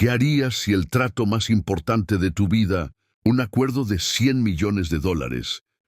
¿Qué harías si el trato más importante de tu vida, un acuerdo de $100 millones,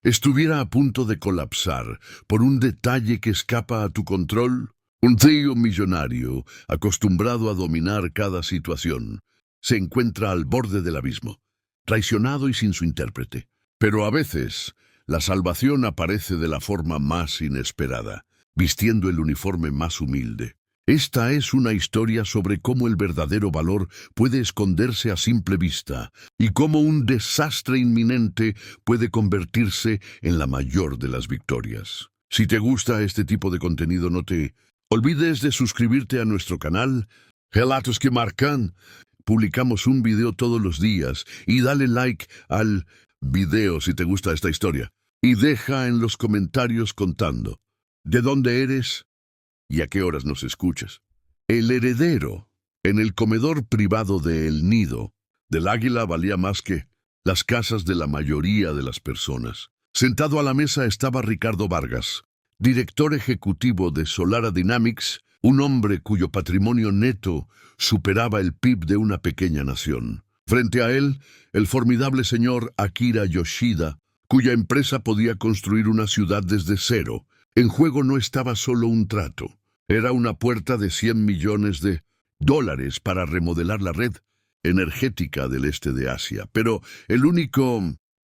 estuviera a punto de colapsar por un detalle que escapa a tu control? Un tío millonario, acostumbrado a dominar cada situación, se encuentra al borde del abismo, traicionado y sin su intérprete. Pero a veces, la salvación aparece de la forma más inesperada, vistiendo el uniforme más humilde. Esta es una historia sobre cómo el verdadero valor puede esconderse a simple vista y cómo un desastre inminente puede convertirse en la mayor de las victorias. Si te gusta este tipo de contenido, no te olvides de suscribirte a nuestro canal, Relatos que Marcan. Publicamos un video todos los días y dale like al video si te gusta esta historia. Y deja en los comentarios contando de dónde eres y a qué horas nos escuchas. El heredero, en el comedor privado de El Nido del Águila, valía más que las casas de la mayoría de las personas. Sentado a la mesa estaba Ricardo Vargas, director ejecutivo de Solara Dynamics, un hombre cuyo patrimonio neto superaba el PIB de una pequeña nación. Frente a él, el formidable señor Akira Yoshida, cuya empresa podía construir una ciudad desde cero. En juego no estaba solo un trato. Era una puerta de $100 millones para remodelar la red energética del este de Asia. Pero el único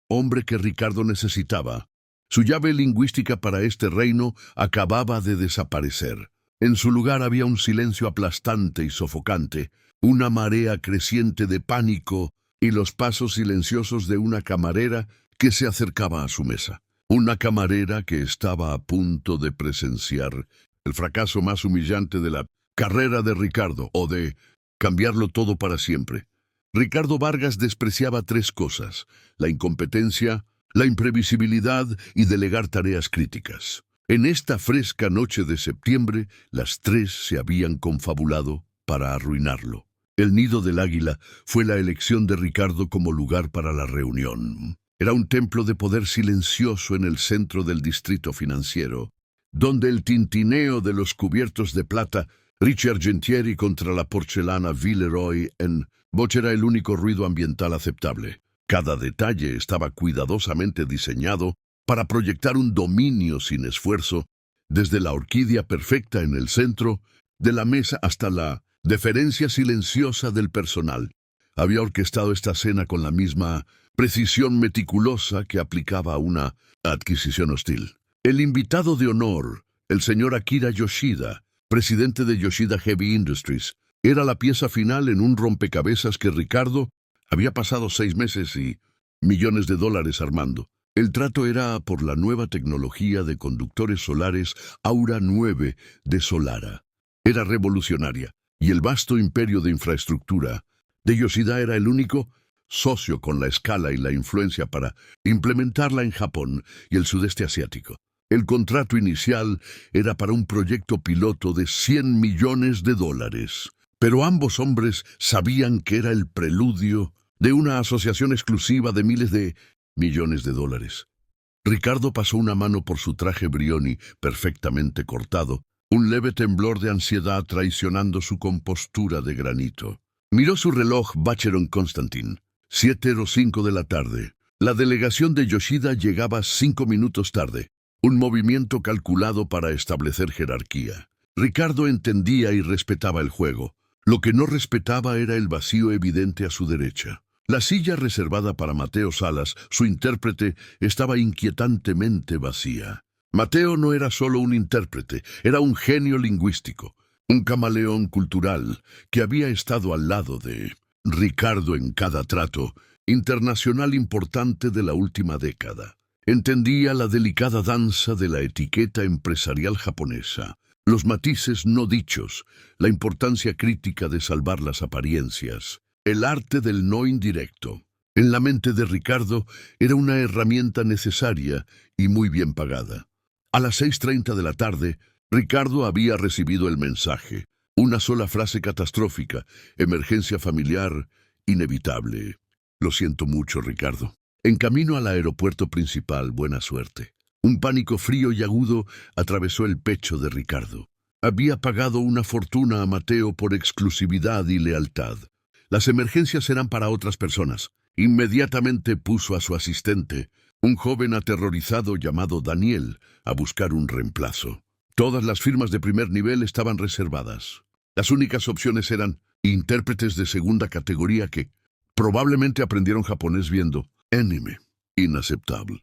hombre que Ricardo necesitaba, su llave lingüística para este reino, acababa de desaparecer. En su lugar había un silencio aplastante y sofocante, una marea creciente de pánico y los pasos silenciosos de una camarera que se acercaba a su mesa. Una camarera que estaba a punto de presenciar el fracaso más humillante de la carrera de Ricardo, o de cambiarlo todo para siempre. Ricardo Vargas despreciaba tres cosas: la incompetencia, la imprevisibilidad y delegar tareas críticas. En esta fresca noche de septiembre, las tres se habían confabulado para arruinarlo. El Nido del Águila fue la elección de Ricardo como lugar para la reunión. Era un templo de poder silencioso en el centro del distrito financiero, donde el tintineo de los cubiertos de plata Richard Gentieri contra la porcelana Villeroy en Boch era el único ruido ambiental aceptable. Cada detalle estaba cuidadosamente diseñado para proyectar un dominio sin esfuerzo, desde la orquídea perfecta en el centro de la mesa hasta la deferencia silenciosa del personal. Había orquestado esta cena con la misma precisión meticulosa que aplicaba a una adquisición hostil. El invitado de honor, el señor Akira Yoshida, presidente de Yoshida Heavy Industries, era la pieza final en un rompecabezas que Ricardo había pasado 6 meses y millones de dólares armando. El trato era por la nueva tecnología de conductores solares Aura 9 de Solara. Era revolucionaria, y el vasto imperio de infraestructura de Yoshida era el único socio con la escala y la influencia para implementarla en Japón y el sudeste asiático. El contrato inicial era para un proyecto piloto de $100 millones, pero ambos hombres sabían que era el preludio de una asociación exclusiva de miles de millones de dólares. Ricardo pasó una mano por su traje Brioni perfectamente cortado, un leve temblor de ansiedad traicionando su compostura de granito. Miró su reloj Vacheron Constantin, 7:05 de la tarde. La delegación de Yoshida llegaba 5 minutos tarde, un movimiento calculado para establecer jerarquía. Ricardo entendía y respetaba el juego. Lo que no respetaba era el vacío evidente a su derecha. La silla reservada para Mateo Salas, su intérprete, estaba inquietantemente vacía. Mateo no era solo un intérprete, era un genio lingüístico, un camaleón cultural que había estado al lado de Ricardo en cada trato internacional importante de la última década. Entendía la delicada danza de la etiqueta empresarial japonesa, los matices no dichos, la importancia crítica de salvar las apariencias, el arte del no indirecto. En la mente de Ricardo era una herramienta necesaria y muy bien pagada. A las 6:30 de la tarde, Ricardo había recibido el mensaje. Una sola frase catastrófica: emergencia familiar, inevitable. Lo siento mucho, Ricardo. En camino al aeropuerto principal, buena suerte. Un pánico frío y agudo atravesó el pecho de Ricardo. Había pagado una fortuna a Mateo por exclusividad y lealtad. Las emergencias serán para otras personas. Inmediatamente puso a su asistente, un joven aterrorizado llamado Daniel, a buscar un reemplazo. Todas las firmas de primer nivel estaban reservadas. Las únicas opciones eran intérpretes de segunda categoría que probablemente aprendieron japonés viendo anime. Inaceptable.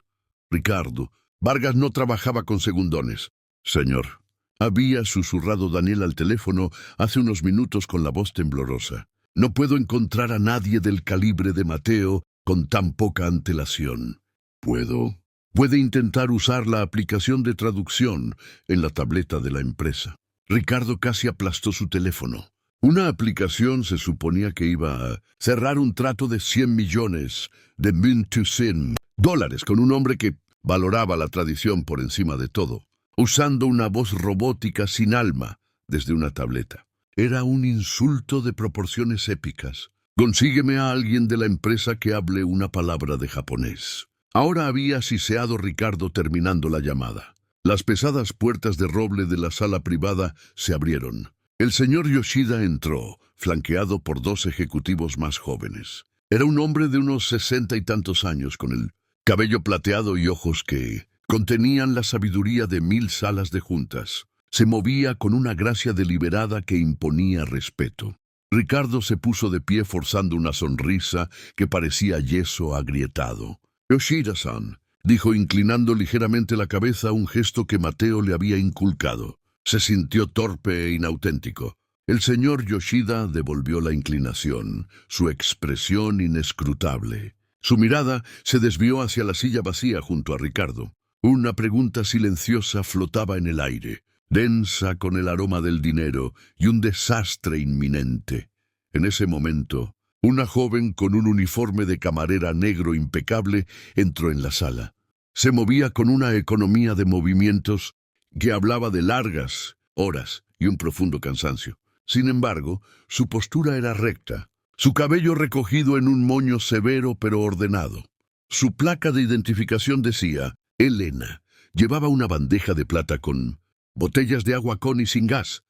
Ricardo, Vargas no trabajaba con segundones. Señor, había susurrado Daniel al teléfono hace unos minutos con la voz temblorosa. No puedo encontrar a nadie del calibre de Mateo con tan poca antelación. Puede intentar usar la aplicación de traducción en la tableta de la empresa. Ricardo casi aplastó su teléfono. Una aplicación se suponía que iba a cerrar un trato de 100 millones de $100,000 con un hombre que valoraba la tradición por encima de todo, usando una voz robótica sin alma desde una tableta. Era un insulto de proporciones épicas. Consígueme a alguien de la empresa que hable una palabra de japonés. Ahora había siseado Ricardo terminando la llamada. Las pesadas puertas de roble de la sala privada se abrieron. El señor Yoshida entró, flanqueado por 2 ejecutivos más jóvenes. Era un hombre de unos 60 y tantos años, con el cabello plateado y ojos que contenían la sabiduría de 1000 salas de juntas. Se movía con una gracia deliberada que imponía respeto. Ricardo se puso de pie forzando una sonrisa que parecía yeso agrietado. Yoshida-san, dijo inclinando ligeramente la cabeza, un gesto que Mateo le había inculcado. Se sintió torpe e inauténtico. El señor Yoshida devolvió la inclinación, su expresión inescrutable. Su mirada se desvió hacia la silla vacía junto a Ricardo. Una pregunta silenciosa flotaba en el aire, densa con el aroma del dinero y un desastre inminente. En ese momento, una joven con un uniforme de camarera negro impecable entró en la sala. Se movía con una economía de movimientos que hablaba de largas horas y un profundo cansancio. Sin embargo, su postura era recta, su cabello recogido en un moño severo pero ordenado. Su placa de identificación decía Elena. Llevaba una bandeja de plata con botellas de agua con y sin gas.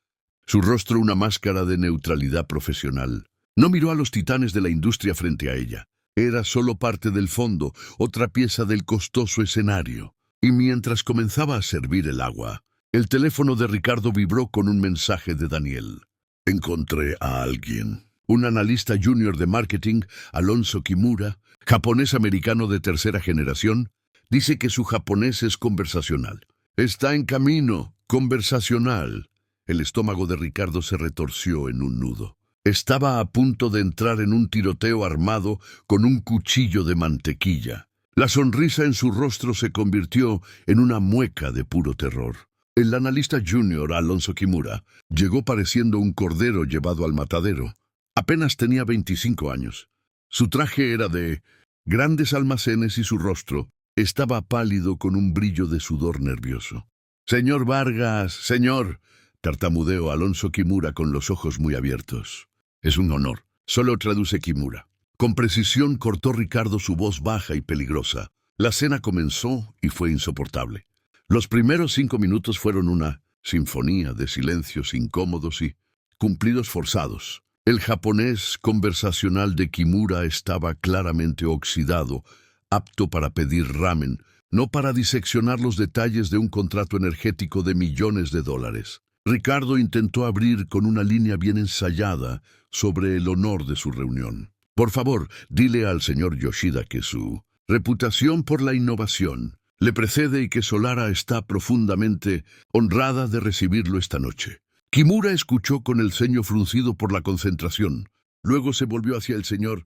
Su rostro una máscara de neutralidad profesional. No miró a los titanes de la industria frente a ella. Era solo parte del fondo, otra pieza del costoso escenario. Y mientras comenzaba a servir el agua, el teléfono de Ricardo vibró con un mensaje de Daniel. Encontré a alguien. Un analista junior de marketing, Alonso Kimura, japonés-americano de tercera generación, dice que su japonés es conversacional. Está en camino, conversacional. El estómago de Ricardo se retorció en un nudo. Estaba a punto de entrar en un tiroteo armado con un cuchillo de mantequilla. La sonrisa en su rostro se convirtió en una mueca de puro terror. El analista junior, Alonso Kimura, llegó pareciendo un cordero llevado al matadero. Apenas tenía 25 años. Su traje era de grandes almacenes y su rostro estaba pálido con un brillo de sudor nervioso. «Señor Vargas, señor», tartamudeó Alonso Kimura con los ojos muy abiertos. «Es un honor», solo traduce Kimura. Con precisión cortó Ricardo su voz baja y peligrosa. La cena comenzó y fue insoportable. Los primeros 5 minutos fueron una sinfonía de silencios incómodos y cumplidos forzados. El japonés conversacional de Kimura estaba claramente oxidado, apto para pedir ramen, no para diseccionar los detalles de un contrato energético de millones de dólares. Ricardo intentó abrir con una línea bien ensayada sobre el honor de su reunión. «Por favor, dile al señor Yoshida que su reputación por la innovación le precede y que Solara está profundamente honrada de recibirlo esta noche». Kimura escuchó con el ceño fruncido por la concentración. Luego se volvió hacia el señor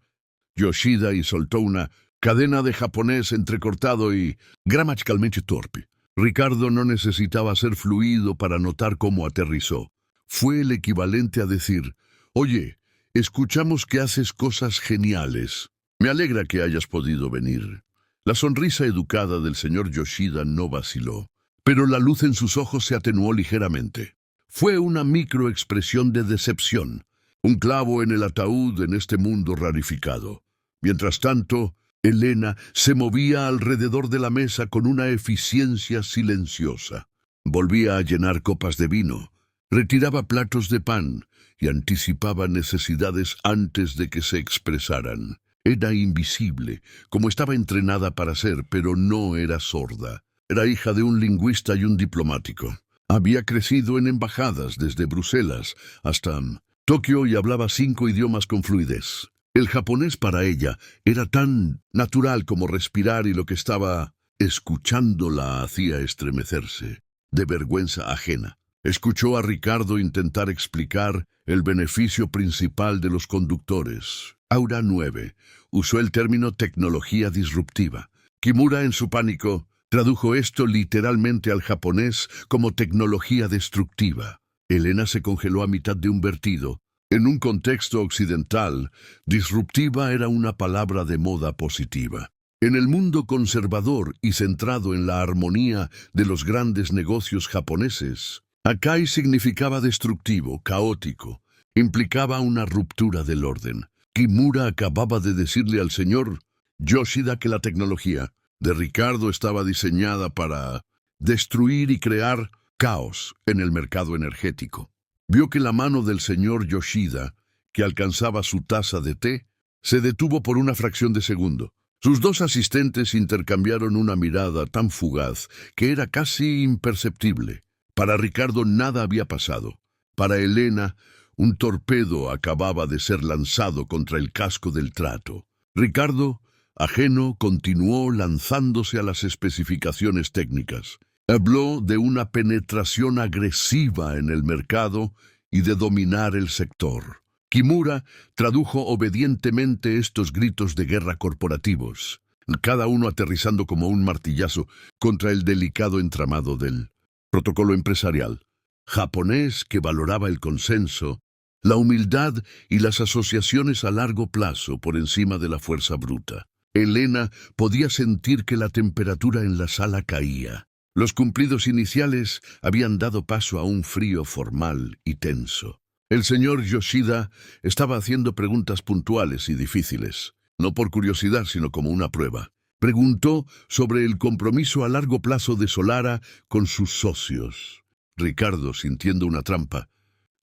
Yoshida y soltó una cadena de japonés entrecortado y gramaticalmente torpe. Ricardo no necesitaba ser fluido para notar cómo aterrizó. Fue el equivalente a decir: «Oye, escuchamos que haces cosas geniales. Me alegra que hayas podido venir». La sonrisa educada del señor Yoshida no vaciló, pero la luz en sus ojos se atenuó ligeramente. Fue una microexpresión de decepción, un clavo en el ataúd en este mundo rarificado. Mientras tanto, Elena se movía alrededor de la mesa con una eficiencia silenciosa. Volvía a llenar copas de vino. Retiraba platos de pan y anticipaba necesidades antes de que se expresaran. Era invisible, como estaba entrenada para ser, pero no era sorda. Era hija de un lingüista y un diplomático. Había crecido en embajadas desde Bruselas hasta Tokio y hablaba 5 idiomas con fluidez. El japonés para ella era tan natural como respirar y lo que estaba escuchando la hacía estremecerse, de vergüenza ajena. Escuchó a Ricardo intentar explicar el beneficio principal de los conductores. Aura 9 usó el término tecnología disruptiva. Kimura, en su pánico, tradujo esto literalmente al japonés como tecnología destructiva. Elena se congeló a mitad de un vertido. En un contexto occidental, disruptiva era una palabra de moda positiva. En el mundo conservador y centrado en la armonía de los grandes negocios japoneses, Akai significaba destructivo, caótico, implicaba una ruptura del orden. Kimura acababa de decirle al señor Yoshida que la tecnología de Ricardo estaba diseñada para destruir y crear caos en el mercado energético. Vio que la mano del señor Yoshida, que alcanzaba su taza de té, se detuvo por una fracción de segundo. Sus dos asistentes intercambiaron una mirada tan fugaz que era casi imperceptible. Para Ricardo nada había pasado. Para Elena, un torpedo acababa de ser lanzado contra el casco del trato. Ricardo, ajeno, continuó lanzándose a las especificaciones técnicas. Habló de una penetración agresiva en el mercado y de dominar el sector. Kimura tradujo obedientemente estos gritos de guerra corporativos, cada uno aterrizando como un martillazo contra el delicado entramado del protocolo empresarial japonés que valoraba el consenso, la humildad y las asociaciones a largo plazo por encima de la fuerza bruta. Elena podía sentir que la temperatura en la sala caía. Los cumplidos iniciales habían dado paso a un frío formal y tenso. El señor Yoshida estaba haciendo preguntas puntuales y difíciles, no por curiosidad sino como una prueba. Preguntó sobre el compromiso a largo plazo de Solara con sus socios. Ricardo, sintiendo una trampa,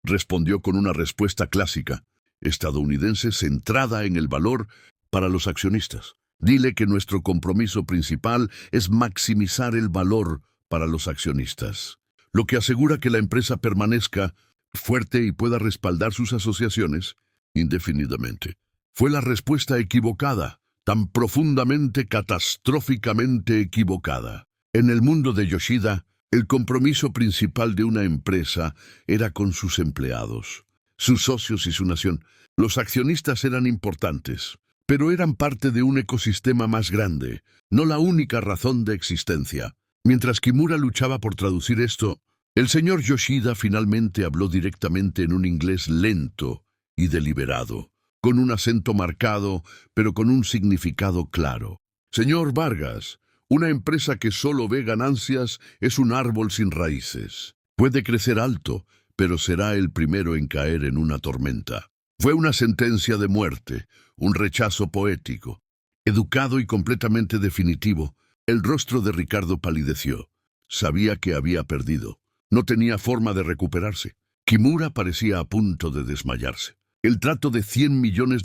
respondió con una respuesta clásica, estadounidense centrada en el valor para los accionistas. Dile que nuestro compromiso principal es maximizar el valor para los accionistas, lo que asegura que la empresa permanezca fuerte y pueda respaldar sus asociaciones indefinidamente. Fue la respuesta equivocada, tan profundamente, catastróficamente equivocada. En el mundo de Yoshida, el compromiso principal de una empresa era con sus empleados, sus socios y su nación. Los accionistas eran importantes, pero eran parte de un ecosistema más grande, no la única razón de existencia. Mientras Kimura luchaba por traducir esto, el señor Yoshida finalmente habló directamente en un inglés lento y deliberado, con un acento marcado, pero con un significado claro. Señor Vargas, una empresa que solo ve ganancias es un árbol sin raíces. Puede crecer alto, pero será el primero en caer en una tormenta. Fue una sentencia de muerte, un rechazo poético. Educado y completamente definitivo, el rostro de Ricardo palideció. Sabía que había perdido. No tenía forma de recuperarse. Kimura parecía a punto de desmayarse. El trato de $100 millones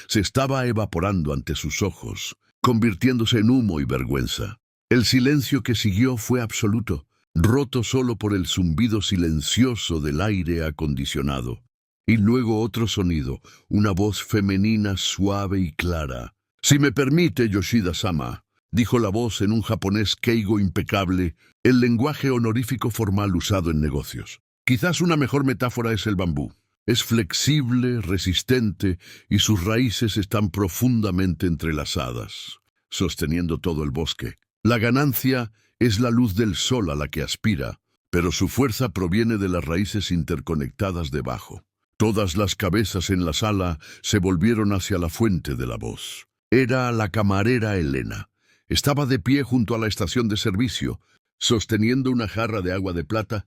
se estaba evaporando ante sus ojos, convirtiéndose en humo y vergüenza. El silencio que siguió fue absoluto, roto solo por el zumbido silencioso del aire acondicionado. Y luego otro sonido, una voz femenina suave y clara. «Si me permite, Yoshida-sama», dijo la voz en un japonés keigo impecable, el lenguaje honorífico formal usado en negocios. Quizás una mejor metáfora es el bambú. Es flexible, resistente, y sus raíces están profundamente entrelazadas, sosteniendo todo el bosque. La ganancia es la luz del sol a la que aspira, pero su fuerza proviene de las raíces interconectadas debajo. Todas las cabezas en la sala se volvieron hacia la fuente de la voz. Era la camarera Elena. Estaba de pie junto a la estación de servicio, sosteniendo una jarra de agua de plata,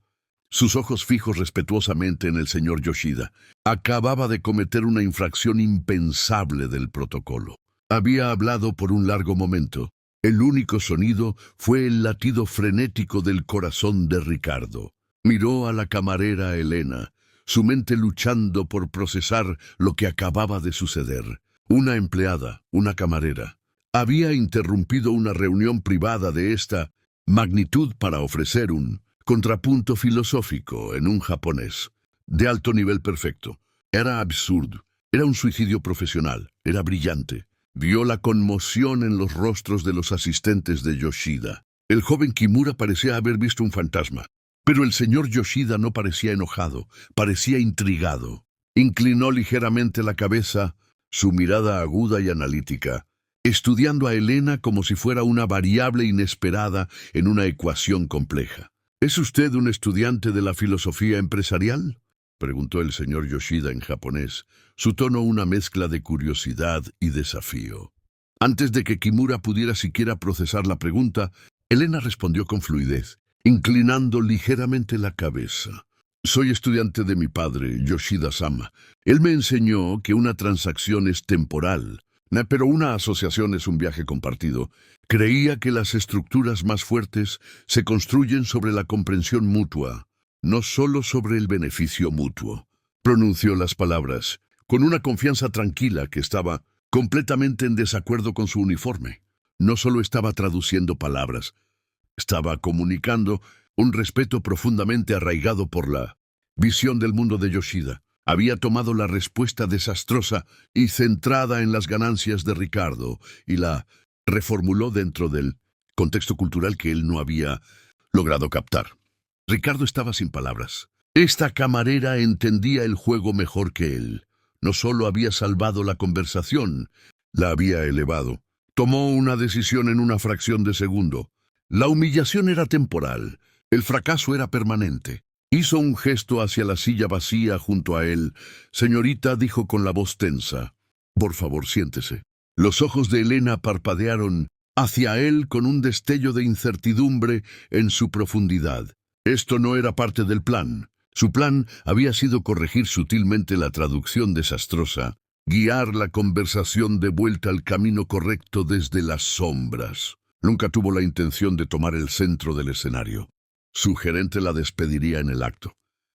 sus ojos fijos respetuosamente en el señor Yoshida. Acababa de cometer una infracción impensable del protocolo. Había hablado por un largo momento. El único sonido fue el latido frenético del corazón de Ricardo. Miró a la camarera Elena, su mente luchando por procesar lo que acababa de suceder. Una empleada, una camarera, había interrumpido una reunión privada de esta magnitud para ofrecer un contrapunto filosófico en un japonés de alto nivel perfecto. Era absurdo, era un suicidio profesional, era brillante. Vio la conmoción en los rostros de los asistentes de Yoshida. El joven Kimura parecía haber visto un fantasma, pero el señor Yoshida no parecía enojado, parecía intrigado. Inclinó ligeramente la cabeza, su mirada aguda y analítica, estudiando a Elena como si fuera una variable inesperada en una ecuación compleja. ¿Es usted un estudiante de la filosofía empresarial?, preguntó el señor Yoshida en japonés, su tono una mezcla de curiosidad y desafío. Antes de que Kimura pudiera siquiera procesar la pregunta, Elena respondió con fluidez, inclinando ligeramente la cabeza. Soy estudiante de mi padre, Yoshida-sama. Él me enseñó que una transacción es temporal, pero una asociación es un viaje compartido. Creía que las estructuras más fuertes se construyen sobre la comprensión mutua, no solo sobre el beneficio mutuo. Pronunció las palabras, con una confianza tranquila que estaba completamente en desacuerdo con su uniforme. No solo estaba traduciendo palabras, estaba comunicando un respeto profundamente arraigado por la visión del mundo de Yoshida. Había tomado la respuesta desastrosa y centrada en las ganancias de Ricardo y la reformuló dentro del contexto cultural que él no había logrado captar. Ricardo estaba sin palabras. Esta camarera entendía el juego mejor que él. No solo había salvado la conversación, la había elevado. Tomó una decisión en una fracción de segundo. La humillación era temporal, el fracaso era permanente. Hizo un gesto hacia la silla vacía junto a él. Señorita, dijo con la voz tensa, por favor, siéntese. Los ojos de Elena parpadearon hacia él con un destello de incertidumbre en su profundidad. Esto no era parte del plan. Su plan había sido corregir sutilmente la traducción desastrosa, guiar la conversación de vuelta al camino correcto desde las sombras. Nunca tuvo la intención de tomar el centro del escenario. Su gerente la despediría en el acto.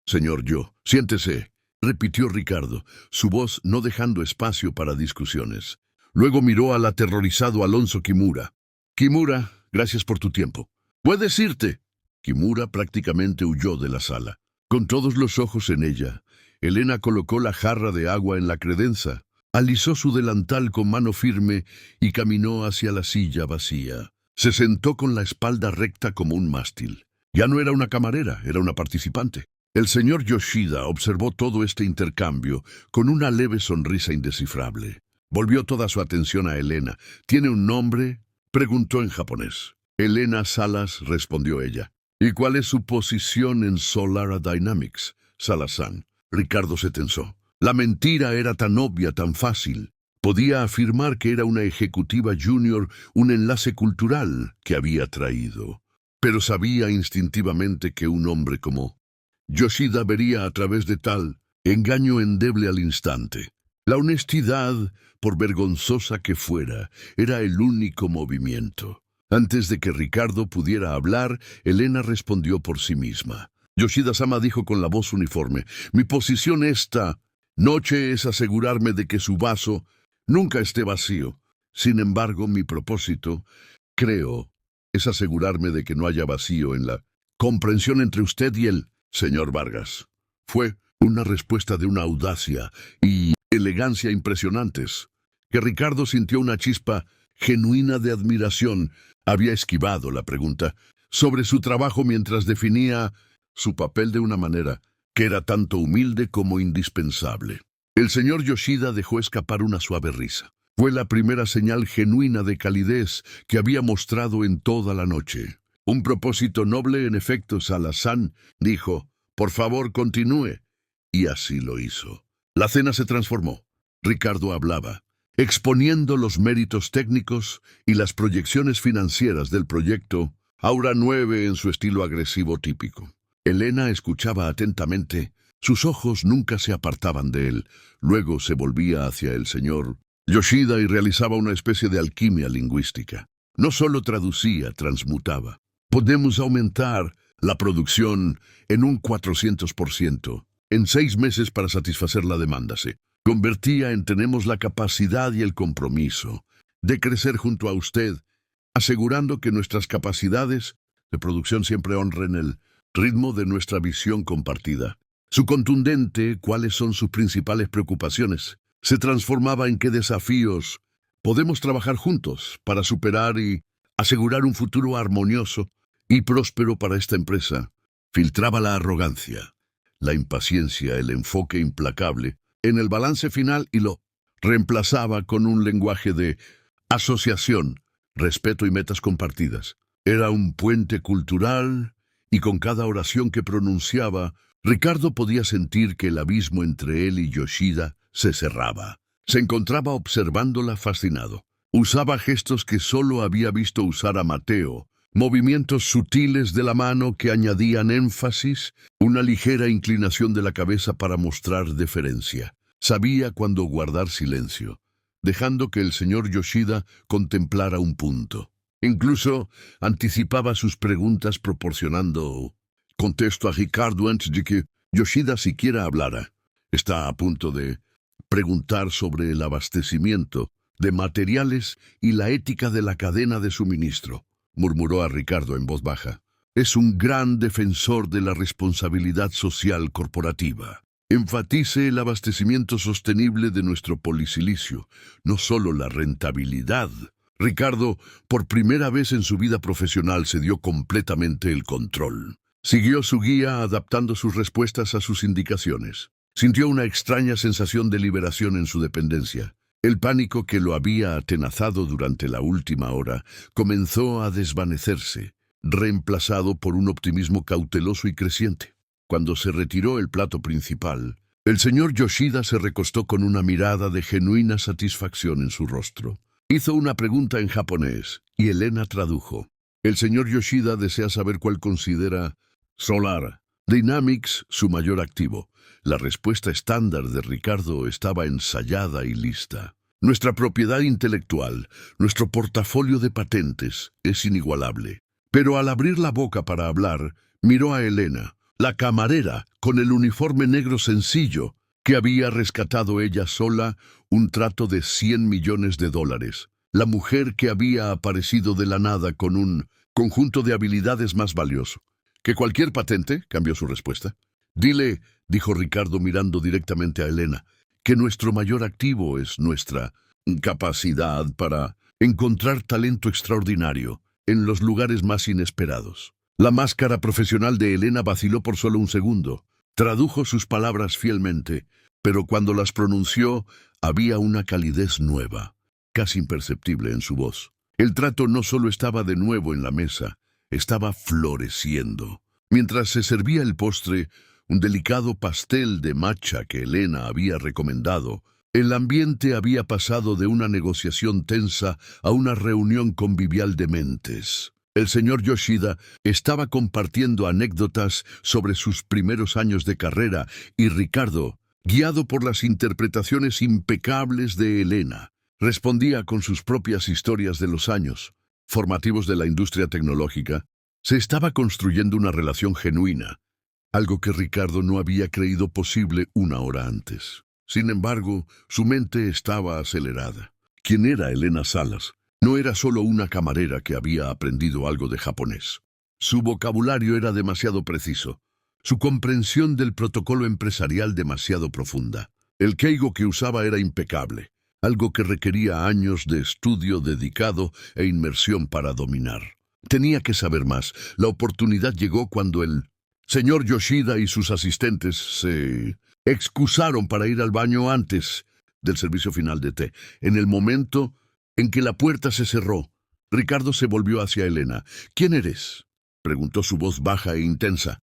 Señor Yo, siéntese, repitió Ricardo, su voz no dejando espacio para discusiones. Luego miró al aterrorizado Alonso Kimura. Kimura, gracias por tu tiempo. ¿Puedes irte? Kimura prácticamente huyó de la sala. Con todos los ojos en ella, Elena colocó la jarra de agua en la credenza, alisó su delantal con mano firme y caminó hacia la silla vacía. Se sentó con la espalda recta como un mástil. Ya no era una camarera, era una participante. El señor Yoshida observó todo este intercambio con una leve sonrisa indescifrable. Volvió toda su atención a Elena. ¿Tiene un nombre?, preguntó en japonés. Elena Salas, respondió ella. ¿Y cuál es su posición en Solara Dynamics, Salas-san? Ricardo se tensó. La mentira era tan obvia, tan fácil. Podía afirmar que era una ejecutiva junior, un enlace cultural que había traído. Pero sabía instintivamente que un hombre como Yoshida vería a través de tal engaño endeble al instante. La honestidad, por vergonzosa que fuera, era el único movimiento. Antes de que Ricardo pudiera hablar, Elena respondió por sí misma. Yoshida-sama dijo con la voz uniforme, mi posición esta noche es asegurarme de que su vaso nunca esté vacío. Sin embargo, mi propósito, creo, es asegurarme de que no haya vacío en la comprensión entre usted y el señor Vargas. Fue una respuesta de una audacia y elegancia impresionantes, que Ricardo sintió una chispa genuina de admiración. Había esquivado la pregunta sobre su trabajo mientras definía su papel de una manera que era tanto humilde como indispensable. El señor Yoshida dejó escapar una suave risa. Fue la primera señal genuina de calidez que había mostrado en toda la noche. Un propósito noble, en efecto, Salas-san, dijo, por favor, continúe. Y así lo hizo. La cena se transformó. Ricardo hablaba, exponiendo los méritos técnicos y las proyecciones financieras del proyecto, Aura 9 en su estilo agresivo típico. Elena escuchaba atentamente, sus ojos nunca se apartaban de él, luego se volvía hacia el señor Yoshida y realizaba una especie de alquimia lingüística. No solo traducía, transmutaba. Podemos aumentar la producción en un 400%. En 6 meses para satisfacer la demanda se convertía en tenemos la capacidad y el compromiso de crecer junto a usted, asegurando que nuestras capacidades de producción siempre honren el ritmo de nuestra visión compartida. Su contundente, ¿cuáles son sus principales preocupaciones?, se transformaba en qué desafíos podemos trabajar juntos para superar y asegurar un futuro armonioso y próspero para esta empresa. Filtraba la arrogancia, la impaciencia, el enfoque implacable en el balance final y lo reemplazaba con un lenguaje de asociación, respeto y metas compartidas. Era un puente cultural y con cada oración que pronunciaba, Ricardo podía sentir que el abismo entre él y Yoshida se cerraba. Se encontraba observándola fascinado. Usaba gestos que solo había visto usar a Mateo, movimientos sutiles de la mano que añadían énfasis, una ligera inclinación de la cabeza para mostrar deferencia. Sabía cuándo guardar silencio, dejando que el señor Yoshida contemplara un punto. Incluso anticipaba sus preguntas proporcionando contexto a Ricardo antes de que Yoshida siquiera hablara. Está a punto de preguntar sobre el abastecimiento de materiales y la ética de la cadena de suministro, murmuró a Ricardo en voz baja. Es un gran defensor de la responsabilidad social corporativa. Enfatice el abastecimiento sostenible de nuestro polisilicio, no solo la rentabilidad. Ricardo, por primera vez en su vida profesional, se dio completamente el control. Siguió su guía adaptando sus respuestas a sus indicaciones. Sintió una extraña sensación de liberación en su dependencia. El pánico que lo había atenazado durante la última hora comenzó a desvanecerse, reemplazado por un optimismo cauteloso y creciente. Cuando se retiró el plato principal, el señor Yoshida se recostó con una mirada de genuina satisfacción en su rostro. Hizo una pregunta en japonés y Elena tradujo. El señor Yoshida desea saber cuál considera Solar Dynamics su mayor activo. La respuesta estándar de Ricardo estaba ensayada y lista. Nuestra propiedad intelectual, nuestro portafolio de patentes, es inigualable. Pero al abrir la boca para hablar, miró a Elena, la camarera, con el uniforme negro sencillo, que había rescatado ella sola un trato de $100 millones. La mujer que había aparecido de la nada con un conjunto de habilidades más valioso que cualquier patente, cambió su respuesta. Dile, dijo Ricardo mirando directamente a Elena, que nuestro mayor activo es nuestra capacidad para encontrar talento extraordinario en los lugares más inesperados. La máscara profesional de Elena vaciló por solo un segundo. Tradujo sus palabras fielmente, pero cuando las pronunció había una calidez nueva, casi imperceptible en su voz. El trato no solo estaba de nuevo en la mesa, estaba floreciendo. Mientras se servía el postre, un delicado pastel de matcha que Elena había recomendado, el ambiente había pasado de una negociación tensa a una reunión convivial de mentes. El señor Yoshida estaba compartiendo anécdotas sobre sus primeros años de carrera y Ricardo, guiado por las interpretaciones impecables de Elena, respondía con sus propias historias de los años formativos de la industria tecnológica. Se estaba construyendo una relación genuina, algo que Ricardo no había creído posible una hora antes. Sin embargo, su mente estaba acelerada. ¿Quién era Elena Salas? No era solo una camarera que había aprendido algo de japonés. Su vocabulario era demasiado preciso, su comprensión del protocolo empresarial demasiado profunda. El keigo que usaba era impecable, algo que requería años de estudio dedicado e inmersión para dominar. Tenía que saber más. La oportunidad llegó cuando el señor Yoshida y sus asistentes se excusaron para ir al baño antes del servicio final de té. En el momento en que la puerta se cerró, Ricardo se volvió hacia Elena. ¿Quién eres?, preguntó su voz baja e intensa.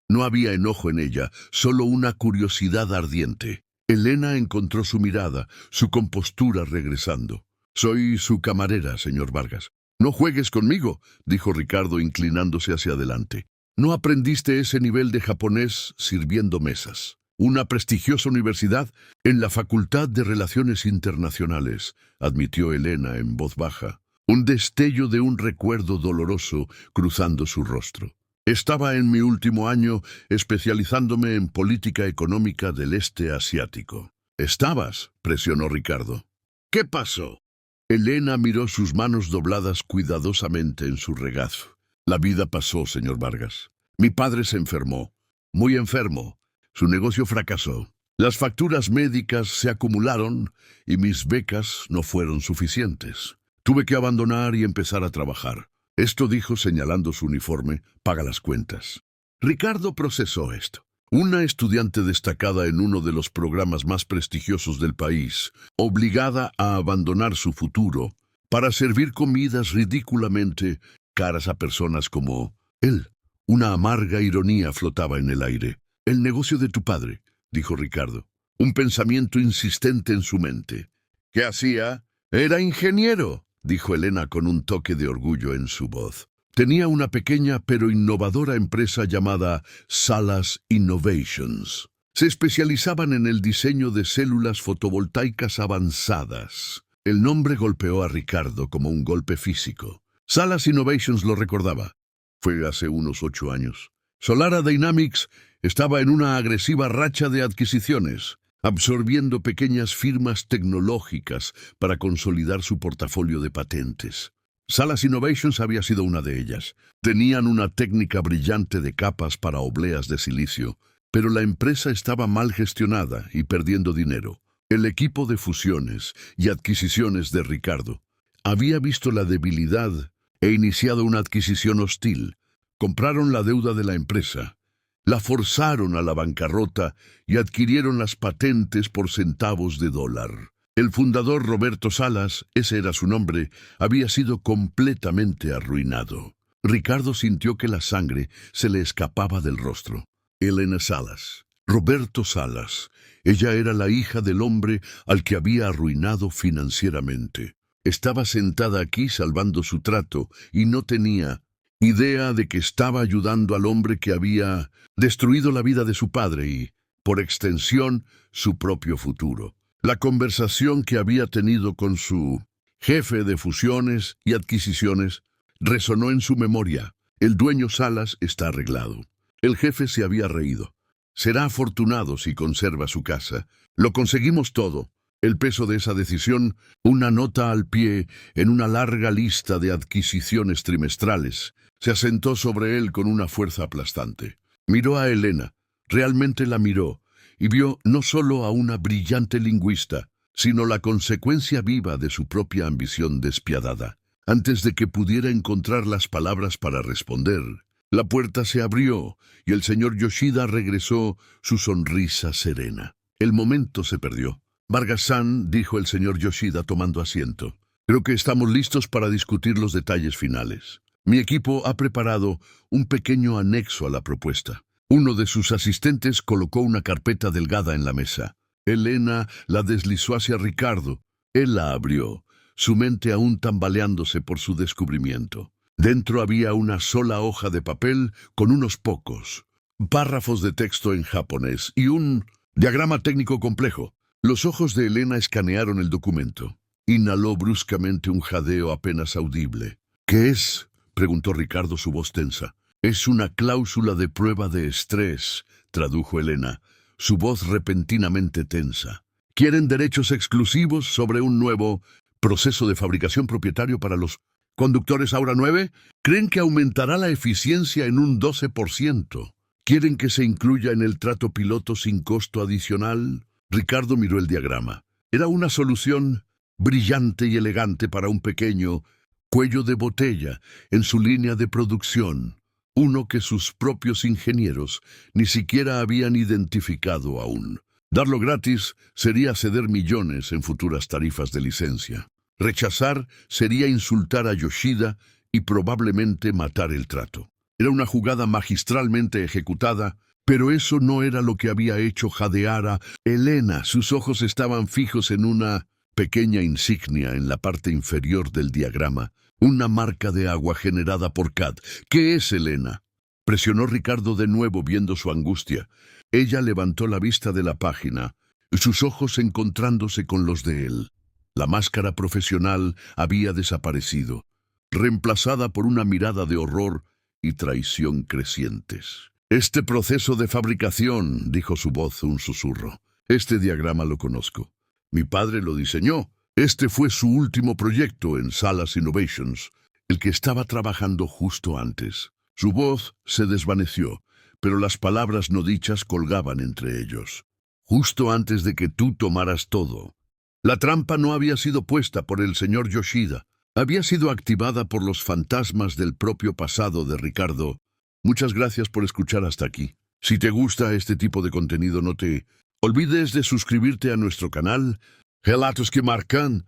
No había enojo en ella, solo una curiosidad ardiente. Elena encontró su mirada, su compostura regresando. Soy su camarera, señor Vargas. No juegues conmigo, dijo Ricardo inclinándose hacia adelante. No aprendiste ese nivel de japonés sirviendo mesas. Una prestigiosa universidad en la Facultad de Relaciones Internacionales, admitió Elena en voz baja, un destello de un recuerdo doloroso cruzando su rostro. Estaba en mi último año especializándome en política económica del este asiático. ¿Estabas?, presionó Ricardo. ¿Qué pasó? Elena miró sus manos dobladas cuidadosamente en su regazo. La vida pasó, señor Vargas. Mi padre se enfermó, muy enfermo. Su negocio fracasó. Las facturas médicas se acumularon y mis becas no fueron suficientes. Tuve que abandonar y empezar a trabajar. Esto dijo señalando su uniforme, paga las cuentas. Ricardo procesó esto. Una estudiante destacada en uno de los programas más prestigiosos del país, obligada a abandonar su futuro para servir comidas ridículamente caras a personas como él. Una amarga ironía flotaba en el aire. El negocio de tu padre, dijo Ricardo. Un pensamiento insistente en su mente. ¿Qué hacía? Era ingeniero, dijo Elena con un toque de orgullo en su voz. Tenía una pequeña pero innovadora empresa llamada Salas Innovations. Se especializaban en el diseño de células fotovoltaicas avanzadas. El nombre golpeó a Ricardo como un golpe físico. Salas Innovations lo recordaba. Fue hace unos 8 años. Solara Dynamics estaba en una agresiva racha de adquisiciones, absorbiendo pequeñas firmas tecnológicas para consolidar su portafolio de patentes. Salas Innovations había sido una de ellas. Tenían una técnica brillante de capas para obleas de silicio, pero la empresa estaba mal gestionada y perdiendo dinero. El equipo de fusiones y adquisiciones de Ricardo había visto la debilidad e iniciado una adquisición hostil. Compraron la deuda de la empresa, la forzaron a la bancarrota y adquirieron las patentes por centavos de dólar. El fundador Roberto Salas, ese era su nombre, había sido completamente arruinado. Ricardo sintió que la sangre se le escapaba del rostro. Elena Salas, Roberto Salas. Ella era la hija del hombre al que había arruinado financieramente. Estaba sentada aquí salvando su trato y no tenía idea de que estaba ayudando al hombre que había destruido la vida de su padre y, por extensión, su propio futuro. La conversación que había tenido con su jefe de fusiones y adquisiciones resonó en su memoria. El dueño Salas está arreglado. El jefe se había reído. Será afortunado si conserva su casa. Lo conseguimos todo. El peso de esa decisión, una nota al pie en una larga lista de adquisiciones trimestrales, se asentó sobre él con una fuerza aplastante. Miró a Elena, realmente la miró, y vio no solo a una brillante lingüista, sino la consecuencia viva de su propia ambición despiadada. Antes de que pudiera encontrar las palabras para responder, la puerta se abrió y el señor Yoshida regresó su sonrisa serena. El momento se perdió. Vargas-san, dijo el señor Yoshida tomando asiento. Creo que estamos listos para discutir los detalles finales. Mi equipo ha preparado un pequeño anexo a la propuesta. Uno de sus asistentes colocó una carpeta delgada en la mesa. Elena la deslizó hacia Ricardo. Él la abrió, su mente aún tambaleándose por su descubrimiento. Dentro había una sola hoja de papel con unos pocos párrafos de texto en japonés y un diagrama técnico complejo. Los ojos de Elena escanearon el documento. Inhaló bruscamente un jadeo apenas audible. ¿Qué es?, preguntó Ricardo, su voz tensa. Es una cláusula de prueba de estrés, tradujo Elena, su voz repentinamente tensa. Quieren derechos exclusivos sobre un nuevo proceso de fabricación propietario para los conductores Aura 9. Creen que aumentará la eficiencia en un 12%. ¿Quieren que se incluya en el trato piloto sin costo adicional? Ricardo miró el diagrama. Era una solución brillante y elegante para un pequeño cuello de botella en su línea de producción, uno que sus propios ingenieros ni siquiera habían identificado aún. Darlo gratis sería ceder millones en futuras tarifas de licencia. Rechazar sería insultar a Yoshida y probablemente matar el trato. Era una jugada magistralmente ejecutada, pero eso no era lo que había hecho jadear a Elena. Sus ojos estaban fijos en una pequeña insignia en la parte inferior del diagrama, una marca de agua generada por Kat. ¿Qué es, Elena?, presionó Ricardo de nuevo, viendo su angustia. Ella levantó la vista de la página, sus ojos encontrándose con los de él. La máscara profesional había desaparecido, reemplazada por una mirada de horror y traición crecientes. Este proceso de fabricación, dijo su voz un susurro. Este diagrama lo conozco. Mi padre lo diseñó. Este fue su último proyecto en Salas Innovations, el que estaba trabajando justo antes. Su voz se desvaneció, pero las palabras no dichas colgaban entre ellos. Justo antes de que tú tomaras todo. La trampa no había sido puesta por el señor Yoshida. Había sido activada por los fantasmas del propio pasado de Ricardo. Muchas gracias por escuchar hasta aquí. Si te gusta este tipo de contenido, no te olvides de suscribirte a nuestro canal. Relatos que marcan.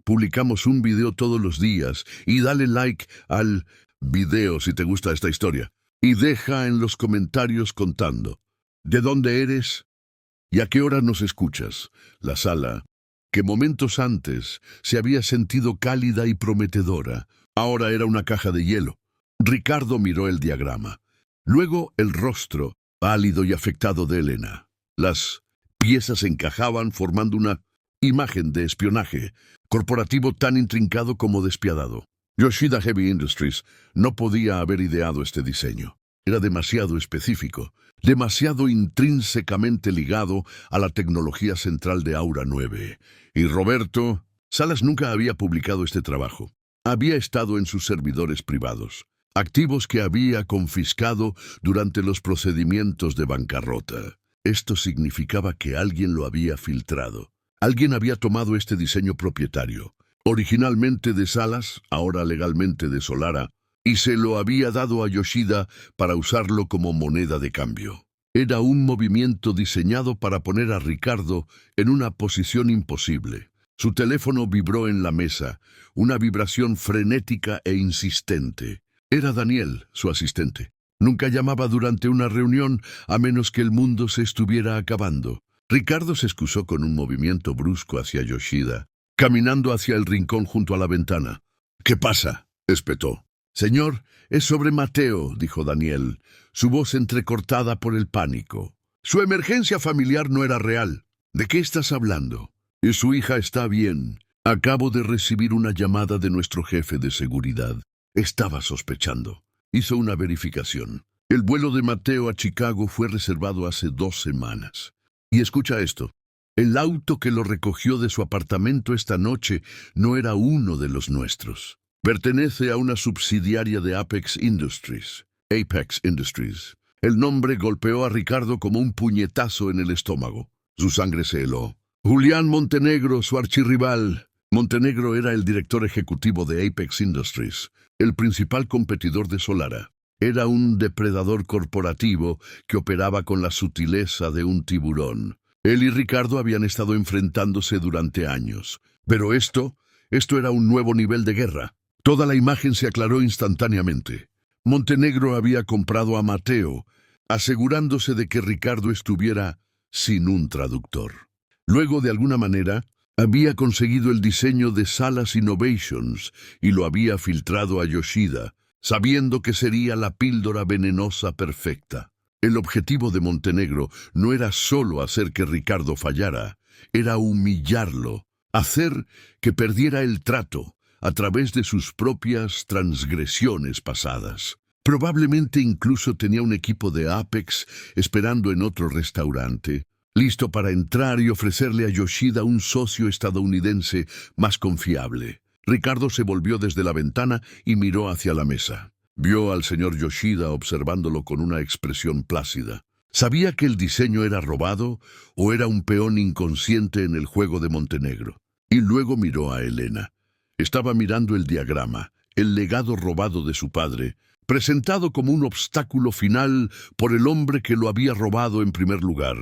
Publicamos un video todos los días y dale like al video si te gusta esta historia. Y deja en los comentarios contando de dónde eres y a qué hora nos escuchas. La sala, que momentos antes se había sentido cálida y prometedora, ahora era una caja de hielo. Ricardo miró el diagrama. Luego el rostro pálido y afectado de Elena. Las piezas encajaban formando una imagen de espionaje corporativo tan intrincado como despiadado. Yoshida Heavy Industries no podía haber ideado este diseño. Era demasiado específico, demasiado intrínsecamente ligado a la tecnología central de Aura 9. Y Roberto Salas nunca había publicado este trabajo. Había estado en sus servidores privados, activos que había confiscado durante los procedimientos de bancarrota. Esto significaba que alguien lo había filtrado. Alguien había tomado este diseño propietario, originalmente de Salas, ahora legalmente de Solara, y se lo había dado a Yoshida para usarlo como moneda de cambio. Era un movimiento diseñado para poner a Ricardo en una posición imposible. Su teléfono vibró en la mesa, una vibración frenética e insistente. Era Daniel, su asistente. Nunca llamaba durante una reunión a menos que el mundo se estuviera acabando. Ricardo se excusó con un movimiento brusco hacia Yoshida, caminando hacia el rincón junto a la ventana. «¿Qué pasa?», espetó. «Señor, es sobre Mateo», dijo Daniel, su voz entrecortada por el pánico. «Su emergencia familiar no era real. ¿De qué estás hablando?» «Y su hija está bien. Acabo de recibir una llamada de nuestro jefe de seguridad. Estaba sospechando. Hizo una verificación. El vuelo de Mateo a Chicago fue reservado hace 2 semanas. Y escucha esto. El auto que lo recogió de su apartamento esta noche no era uno de los nuestros. Pertenece a una subsidiaria de Apex Industries. Apex Industries. El nombre golpeó a Ricardo como un puñetazo en el estómago. Su sangre se heló. Julián Montenegro, su archirrival. Montenegro era el director ejecutivo de Apex Industries, el principal competidor de Solara. Era un depredador corporativo que operaba con la sutileza de un tiburón. Él y Ricardo habían estado enfrentándose durante años. Pero esto era un nuevo nivel de guerra. Toda la imagen se aclaró instantáneamente. Montenegro había comprado a Mateo, asegurándose de que Ricardo estuviera sin un traductor. Luego, de alguna manera, había conseguido el diseño de Salas Innovations y lo había filtrado a Yoshida, sabiendo que sería la píldora venenosa perfecta. El objetivo de Montenegro no era solo hacer que Ricardo fallara, era humillarlo, hacer que perdiera el trato a través de sus propias transgresiones pasadas. Probablemente incluso tenía un equipo de Apex esperando en otro restaurante, listo para entrar y ofrecerle a Yoshida un socio estadounidense más confiable. Ricardo se volvió desde la ventana y miró hacia la mesa. Vio al señor Yoshida observándolo con una expresión plácida. ¿Sabía que el diseño era robado o era un peón inconsciente en el juego de Montenegro? Y luego miró a Elena. Estaba mirando el diagrama, el legado robado de su padre, presentado como un obstáculo final por el hombre que lo había robado en primer lugar.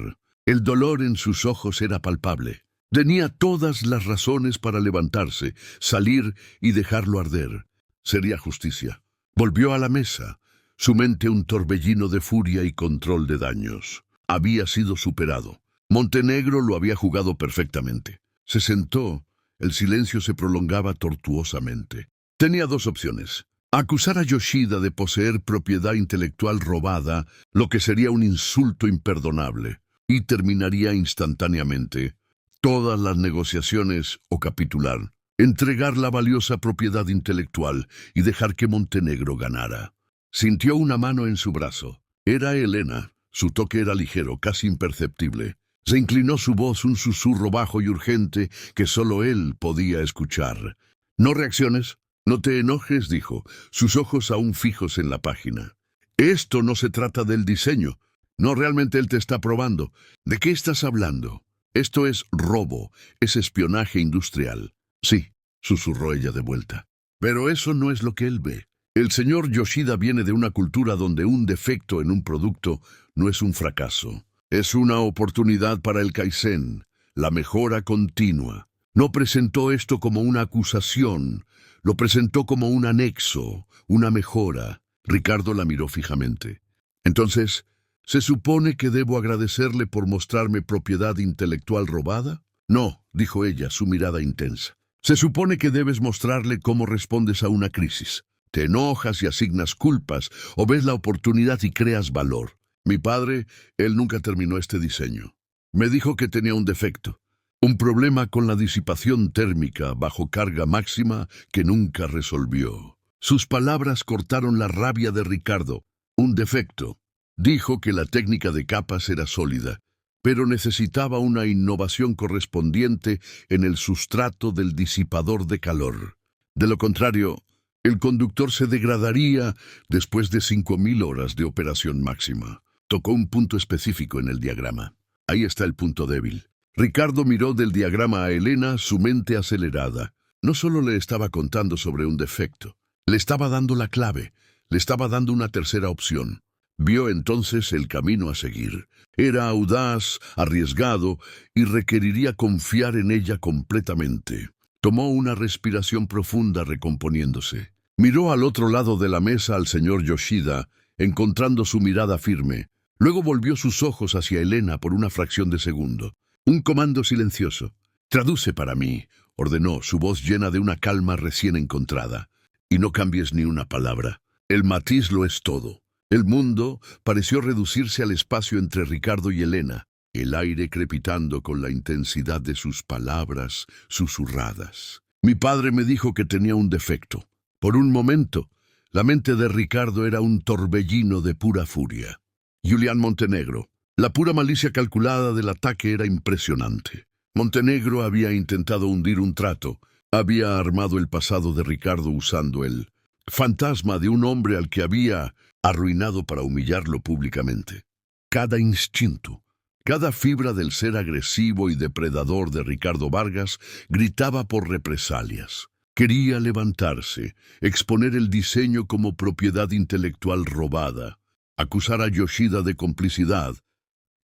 El dolor en sus ojos era palpable. Tenía todas las razones para levantarse, salir y dejarlo arder. Sería justicia. Volvió a la mesa, su mente un torbellino de furia y control de daños. Había sido superado. Montenegro lo había jugado perfectamente. Se sentó. El silencio se prolongaba tortuosamente. Tenía 2 opciones. Acusar a Yoshida de poseer propiedad intelectual robada, lo que sería un insulto imperdonable, y terminaría instantáneamente todas las negociaciones o capitular, entregar la valiosa propiedad intelectual y dejar que Montenegro ganara. Sintió una mano en su brazo. Era Elena. Su toque era ligero, casi imperceptible. Se inclinó su voz, un susurro bajo y urgente que solo él podía escuchar. «No reacciones, no te enojes», dijo, sus ojos aún fijos en la página. «Esto no se trata del diseño. No, realmente él te está probando. ¿De qué estás hablando? Esto es robo, es espionaje industrial». «Sí», susurró ella de vuelta. «Pero eso no es lo que él ve. El señor Yoshida viene de una cultura donde un defecto en un producto no es un fracaso. Es una oportunidad para el Kaizen, la mejora continua. No presentó esto como una acusación, lo presentó como un anexo, una mejora». Ricardo la miró fijamente. «Entonces, ¿se supone que debo agradecerle por mostrarme propiedad intelectual robada?» «No», dijo ella, su mirada intensa. «Se supone que debes mostrarle cómo respondes a una crisis. Te enojas y asignas culpas, o ves la oportunidad y creas valor. Mi padre, él nunca terminó este diseño. Me dijo que tenía un defecto, un problema con la disipación térmica bajo carga máxima que nunca resolvió». Sus palabras cortaron la rabia de Ricardo. Un defecto. Dijo que la técnica de capas era sólida, pero necesitaba una innovación correspondiente en el sustrato del disipador de calor. De lo contrario, el conductor se degradaría después de 5.000 horas de operación máxima. Tocó un punto específico en el diagrama. Ahí está el punto débil. Ricardo miró del diagrama a Elena, su mente acelerada. No solo le estaba contando sobre un defecto, le estaba dando la clave, le estaba dando una tercera opción. Vio entonces el camino a seguir. Era audaz, arriesgado, y requeriría confiar en ella completamente. Tomó una respiración profunda recomponiéndose. Miró al otro lado de la mesa al señor Yoshida, encontrando su mirada firme. Luego volvió sus ojos hacia Elena por una fracción de segundo. Un comando silencioso. «Traduce para mí», ordenó, su voz llena de una calma recién encontrada. «Y no cambies ni una palabra. El matiz lo es todo». El mundo pareció reducirse al espacio entre Ricardo y Elena, el aire crepitando con la intensidad de sus palabras susurradas. «Mi padre me dijo que tenía un defecto». Por un momento, la mente de Ricardo era un torbellino de pura furia. Julián Montenegro. La pura malicia calculada del ataque era impresionante. Montenegro había intentado hundir un trato, había armado el pasado de Ricardo usando el fantasma de un hombre al que había arruinado para humillarlo públicamente. Cada instinto, cada fibra del ser agresivo y depredador de Ricardo Vargas gritaba por represalias. Quería levantarse, exponer el diseño como propiedad intelectual robada, acusar a Yoshida de complicidad,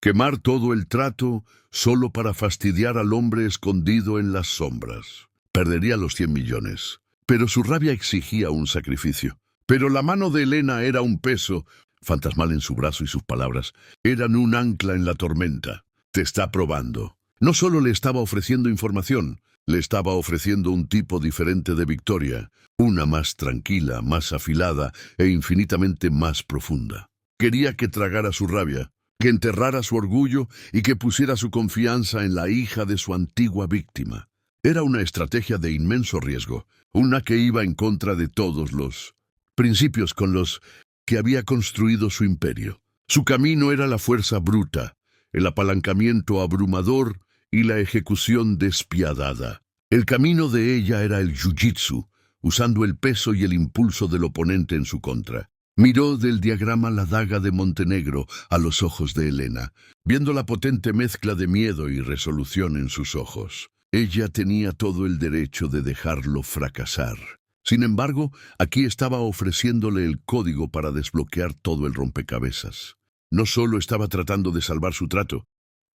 quemar todo el trato solo para fastidiar al hombre escondido en las sombras. Perdería los 100 millones, pero su rabia exigía un sacrificio. Pero la mano de Elena era un peso, fantasmal en su brazo, y sus palabras eran un ancla en la tormenta. «Te está probando». No solo le estaba ofreciendo información, le estaba ofreciendo un tipo diferente de victoria, una más tranquila, más afilada e infinitamente más profunda. Quería que tragara su rabia, que enterrara su orgullo y que pusiera su confianza en la hija de su antigua víctima. Era una estrategia de inmenso riesgo, una que iba en contra de todos los principios con los que había construido su imperio. Su camino era la fuerza bruta, el apalancamiento abrumador y la ejecución despiadada. El camino de ella era el jiu-jitsu, usando el peso y el impulso del oponente en su contra. Miró del diagrama la daga de Montenegro a los ojos de Elena, viendo la potente mezcla de miedo y resolución en sus ojos. Ella tenía todo el derecho de dejarlo fracasar. Sin embargo, aquí estaba ofreciéndole el código para desbloquear todo el rompecabezas. No solo estaba tratando de salvar su trato,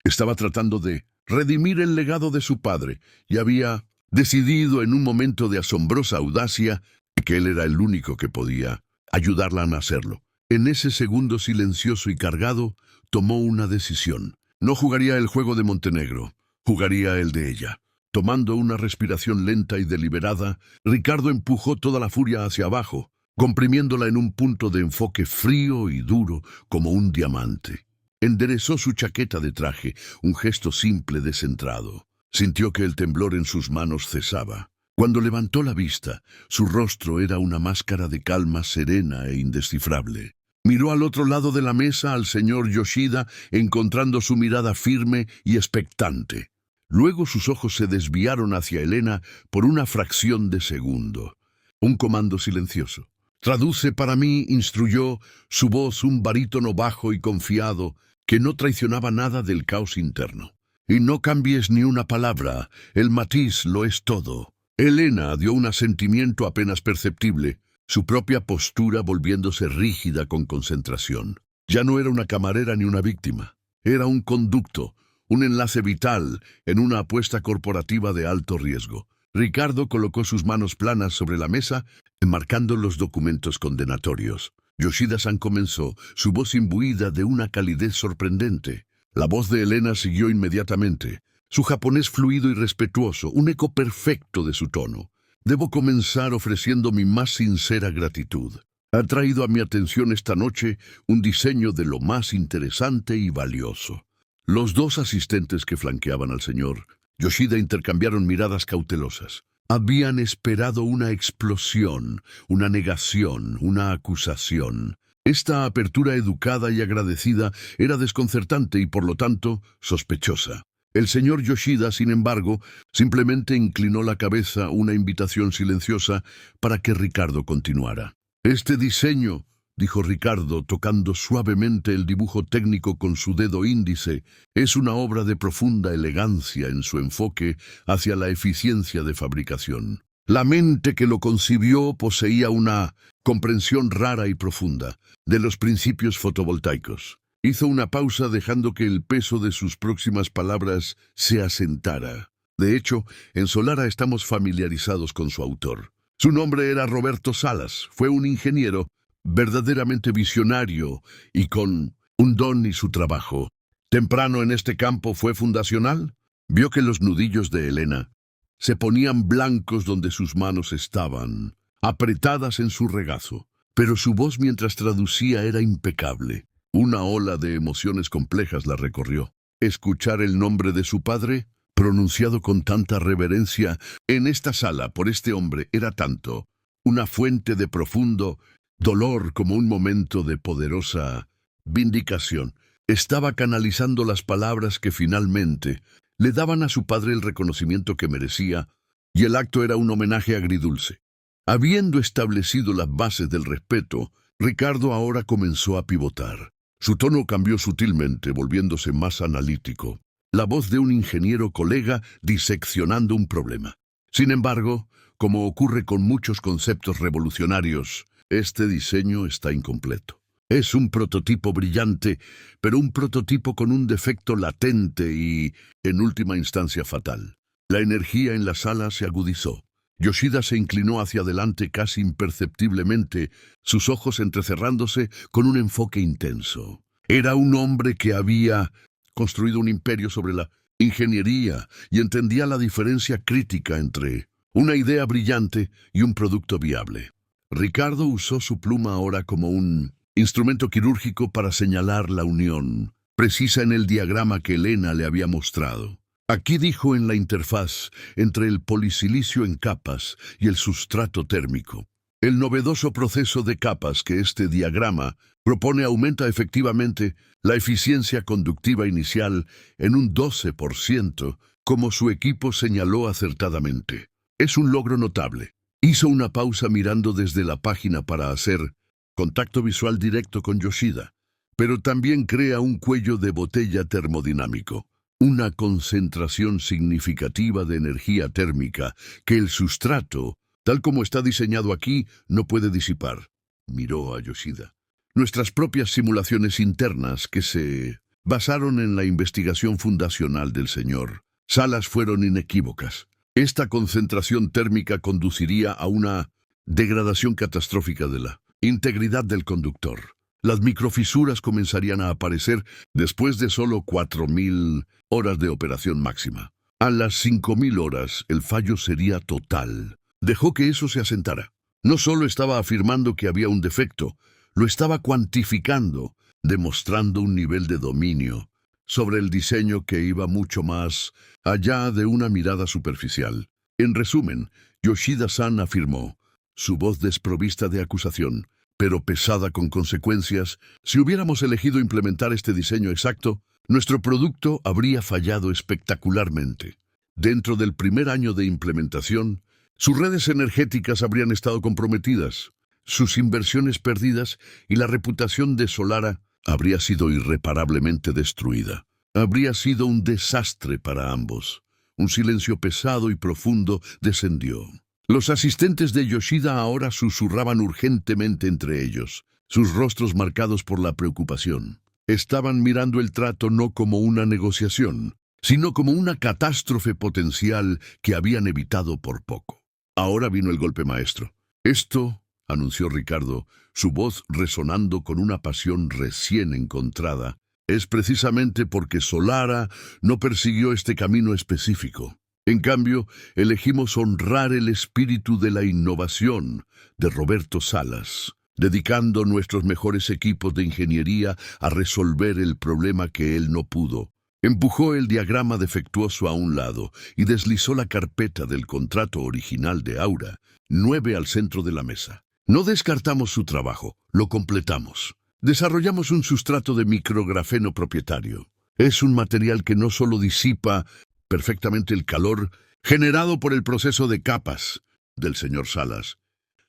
estaba tratando de redimir el legado de su padre, y había decidido en un momento de asombrosa audacia que él era el único que podía ayudarla a hacerlo. En ese segundo silencioso y cargado, tomó una decisión. No jugaría el juego de Montenegro, jugaría el de ella. Tomando una respiración lenta y deliberada, Ricardo empujó toda la furia hacia abajo, comprimiéndola en un punto de enfoque frío y duro como un diamante. Enderezó su chaqueta de traje, un gesto simple descentrado. Sintió que el temblor en sus manos cesaba. Cuando levantó la vista, su rostro era una máscara de calma serena e indescifrable. Miró al otro lado de la mesa al señor Yoshida, encontrando su mirada firme y expectante. Luego sus ojos se desviaron hacia Elena por una fracción de segundo. Un comando silencioso. «Traduce para mí», instruyó, su voz un barítono bajo y confiado, que no traicionaba nada del caos interno. «Y no cambies ni una palabra, el matiz lo es todo». Elena dio un asentimiento apenas perceptible, su propia postura volviéndose rígida con concentración. Ya no era una camarera ni una víctima. Era un conducto, un enlace vital en una apuesta corporativa de alto riesgo. Ricardo colocó sus manos planas sobre la mesa, enmarcando los documentos condenatorios. Yoshida-san comenzó, su voz imbuida de una calidez sorprendente. La voz de Elena siguió inmediatamente. Su japonés fluido y respetuoso, un eco perfecto de su tono. «Debo comenzar ofreciendo mi más sincera gratitud. Ha traído a mi atención esta noche un diseño de lo más interesante y valioso». Los dos asistentes que flanqueaban al señor Yoshida intercambiaron miradas cautelosas. Habían esperado una explosión, una negación, una acusación. Esta apertura educada y agradecida era desconcertante y, por lo tanto, sospechosa. El señor Yoshida, sin embargo, simplemente inclinó la cabeza, una invitación silenciosa para que Ricardo continuara. «Este diseño», dijo Ricardo, tocando suavemente el dibujo técnico con su dedo índice, «es una obra de profunda elegancia en su enfoque hacia la eficiencia de fabricación. La mente que lo concibió poseía una comprensión rara y profunda de los principios fotovoltaicos». Hizo una pausa dejando que el peso de sus próximas palabras se asentara. De hecho, en Solara estamos familiarizados con su autor. Su nombre era Roberto Salas. Fue un ingeniero verdaderamente visionario y con un don y su trabajo. Temprano en este campo fue fundacional. Vio que los nudillos de Elena se ponían blancos donde sus manos estaban, apretadas en su regazo. Pero su voz mientras traducía era impecable. Una ola de emociones complejas la recorrió. Escuchar el nombre de su padre, pronunciado con tanta reverencia, en esta sala por este hombre era tanto una fuente de profundo dolor como un momento de poderosa vindicación. Estaba canalizando las palabras que finalmente le daban a su padre el reconocimiento que merecía, y el acto era un homenaje agridulce. Habiendo establecido las bases del respeto, Ricardo ahora comenzó a pivotar. Su tono cambió sutilmente, volviéndose más analítico. La voz de un ingeniero colega diseccionando un problema. Sin embargo, como ocurre con muchos conceptos revolucionarios, este diseño está incompleto. Es un prototipo brillante, pero un prototipo con un defecto latente y, en última instancia, fatal. La energía en la sala se agudizó. Yoshida se inclinó hacia adelante casi imperceptiblemente, sus ojos entrecerrándose con un enfoque intenso. Era un hombre que había construido un imperio sobre la ingeniería y entendía la diferencia crítica entre una idea brillante y un producto viable. Ricardo usó su pluma ahora como un instrumento quirúrgico para señalar la unión precisa en el diagrama que Elena le había mostrado. Aquí dijo en la interfaz entre el polisilicio en capas y el sustrato térmico. El novedoso proceso de capas que este diagrama propone aumenta efectivamente la eficiencia conductiva inicial en un 12%, como su equipo señaló acertadamente. Es un logro notable. Hizo una pausa mirando desde la página para hacer contacto visual directo con Yoshida, pero también crea un cuello de botella termodinámico. Una concentración significativa de energía térmica que el sustrato, tal como está diseñado aquí, no puede disipar. Miró a Yoshida. Nuestras propias simulaciones internas que se basaron en la investigación fundacional del señor Salas fueron inequívocas. Esta concentración térmica conduciría a una degradación catastrófica de la integridad del conductor. Las microfisuras comenzarían a aparecer después de solo 4.000 horas de operación máxima. A las 5.000 horas, el fallo sería total. Dejó que eso se asentara. No solo estaba afirmando que había un defecto, lo estaba cuantificando, demostrando un nivel de dominio sobre el diseño que iba mucho más allá de una mirada superficial. En resumen, Yoshida-san afirmó, su voz desprovista de acusación, pero pesada con consecuencias. Si hubiéramos elegido implementar este diseño exacto, nuestro producto habría fallado espectacularmente. Dentro del primer año de implementación, sus redes energéticas habrían estado comprometidas, sus inversiones perdidas y la reputación de Solara habría sido irreparablemente destruida. Habría sido un desastre para ambos. Un silencio pesado y profundo descendió. Los asistentes de Yoshida ahora susurraban urgentemente entre ellos, sus rostros marcados por la preocupación. Estaban mirando el trato no como una negociación, sino como una catástrofe potencial que habían evitado por poco. Ahora vino el golpe maestro. Esto, anunció Ricardo, su voz resonando con una pasión recién encontrada, es precisamente porque Solara no persiguió este camino específico. En cambio, elegimos honrar el espíritu de la innovación de Roberto Salas, dedicando nuestros mejores equipos de ingeniería a resolver el problema que él no pudo. Empujó el diagrama defectuoso a un lado y deslizó la carpeta del contrato original de Aura, 9 al centro de la mesa. No descartamos su trabajo, lo completamos. Desarrollamos un sustrato de micrografeno propietario. Es un material que no solo disipa perfectamente el calor generado por el proceso de capas del señor Salas,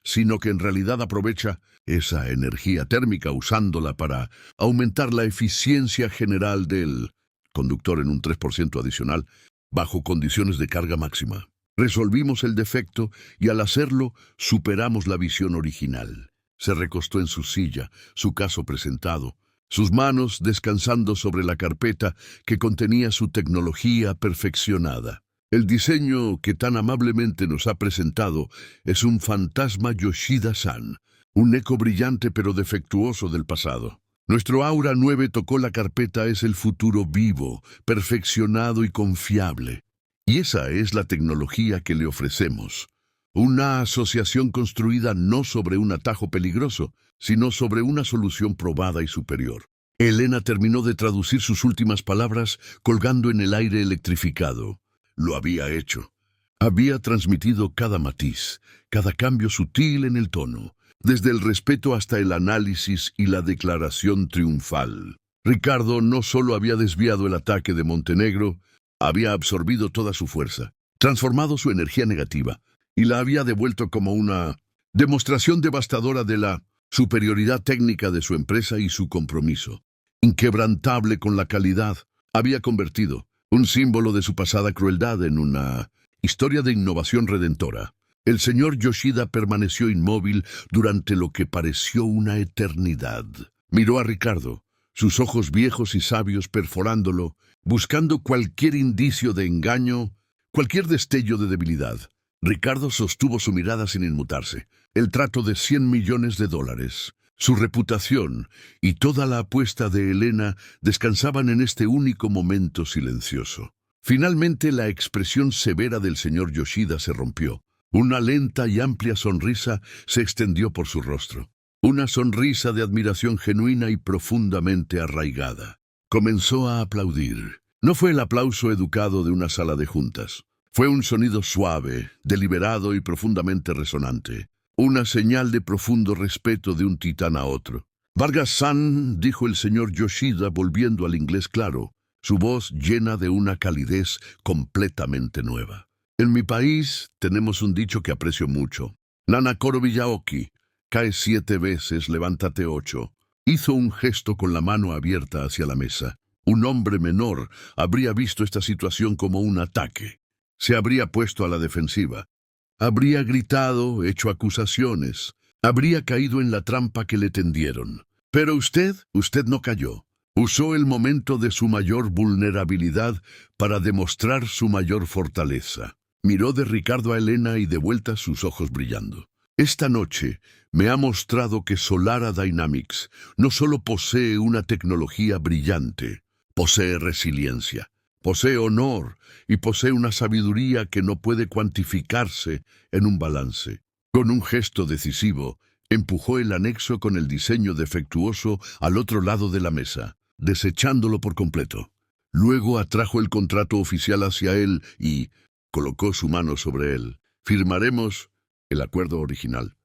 sino que en realidad aprovecha esa energía térmica usándola para aumentar la eficiencia general del conductor en un 3% adicional bajo condiciones de carga máxima. Resolvimos el defecto y al hacerlo superamos la visión original. Se recostó en su silla, su caso presentado, sus manos descansando sobre la carpeta que contenía su tecnología perfeccionada. El diseño que tan amablemente nos ha presentado es un fantasma Yoshida-san, un eco brillante pero defectuoso del pasado. Nuestro Aura 9 tocó la carpeta es el futuro vivo, perfeccionado y confiable. Y esa es la tecnología que le ofrecemos. Una asociación construida no sobre un atajo peligroso, sino sobre una solución probada y superior. Elena terminó de traducir sus últimas palabras colgando en el aire electrificado. Lo había hecho. Había transmitido cada matiz, cada cambio sutil en el tono, desde el respeto hasta el análisis y la declaración triunfal. Ricardo no solo había desviado el ataque de Montenegro, había absorbido toda su fuerza, transformado su energía negativa, y la había devuelto como una demostración devastadora de la superioridad técnica de su empresa y su compromiso. Inquebrantable con la calidad, había convertido un símbolo de su pasada crueldad en una historia de innovación redentora. El señor Yoshida permaneció inmóvil durante lo que pareció una eternidad. Miró a Ricardo, sus ojos viejos y sabios perforándolo, buscando cualquier indicio de engaño, cualquier destello de debilidad. Ricardo sostuvo su mirada sin inmutarse. El trato de $100 millones, su reputación y toda la apuesta de Elena descansaban en este único momento silencioso. Finalmente la expresión severa del señor Yoshida se rompió. Una lenta y amplia sonrisa se extendió por su rostro. Una sonrisa de admiración genuina y profundamente arraigada. Comenzó a aplaudir. No fue el aplauso educado de una sala de juntas. Fue un sonido suave, deliberado y profundamente resonante. Una señal de profundo respeto de un titán a otro. Vargas-san, dijo el señor Yoshida volviendo al inglés claro, su voz llena de una calidez completamente nueva. En mi país tenemos un dicho que aprecio mucho. Nanakoro Villaoki, cae 7 veces, levántate 8. Hizo un gesto con la mano abierta hacia la mesa. Un hombre menor habría visto esta situación como un ataque. Se habría puesto a la defensiva. Habría gritado, hecho acusaciones. Habría caído en la trampa que le tendieron. Pero usted no cayó. Usó el momento de su mayor vulnerabilidad para demostrar su mayor fortaleza. Miró de Ricardo a Elena y de vuelta sus ojos brillando. Esta noche me ha mostrado que Solara Dynamics no solo posee una tecnología brillante, posee resiliencia, posee honor y posee una sabiduría que no puede cuantificarse en un balance. Con un gesto decisivo, empujó el anexo con el diseño defectuoso al otro lado de la mesa, desechándolo por completo. Luego atrajo el contrato oficial hacia él y colocó su mano sobre él. Firmaremos el acuerdo original,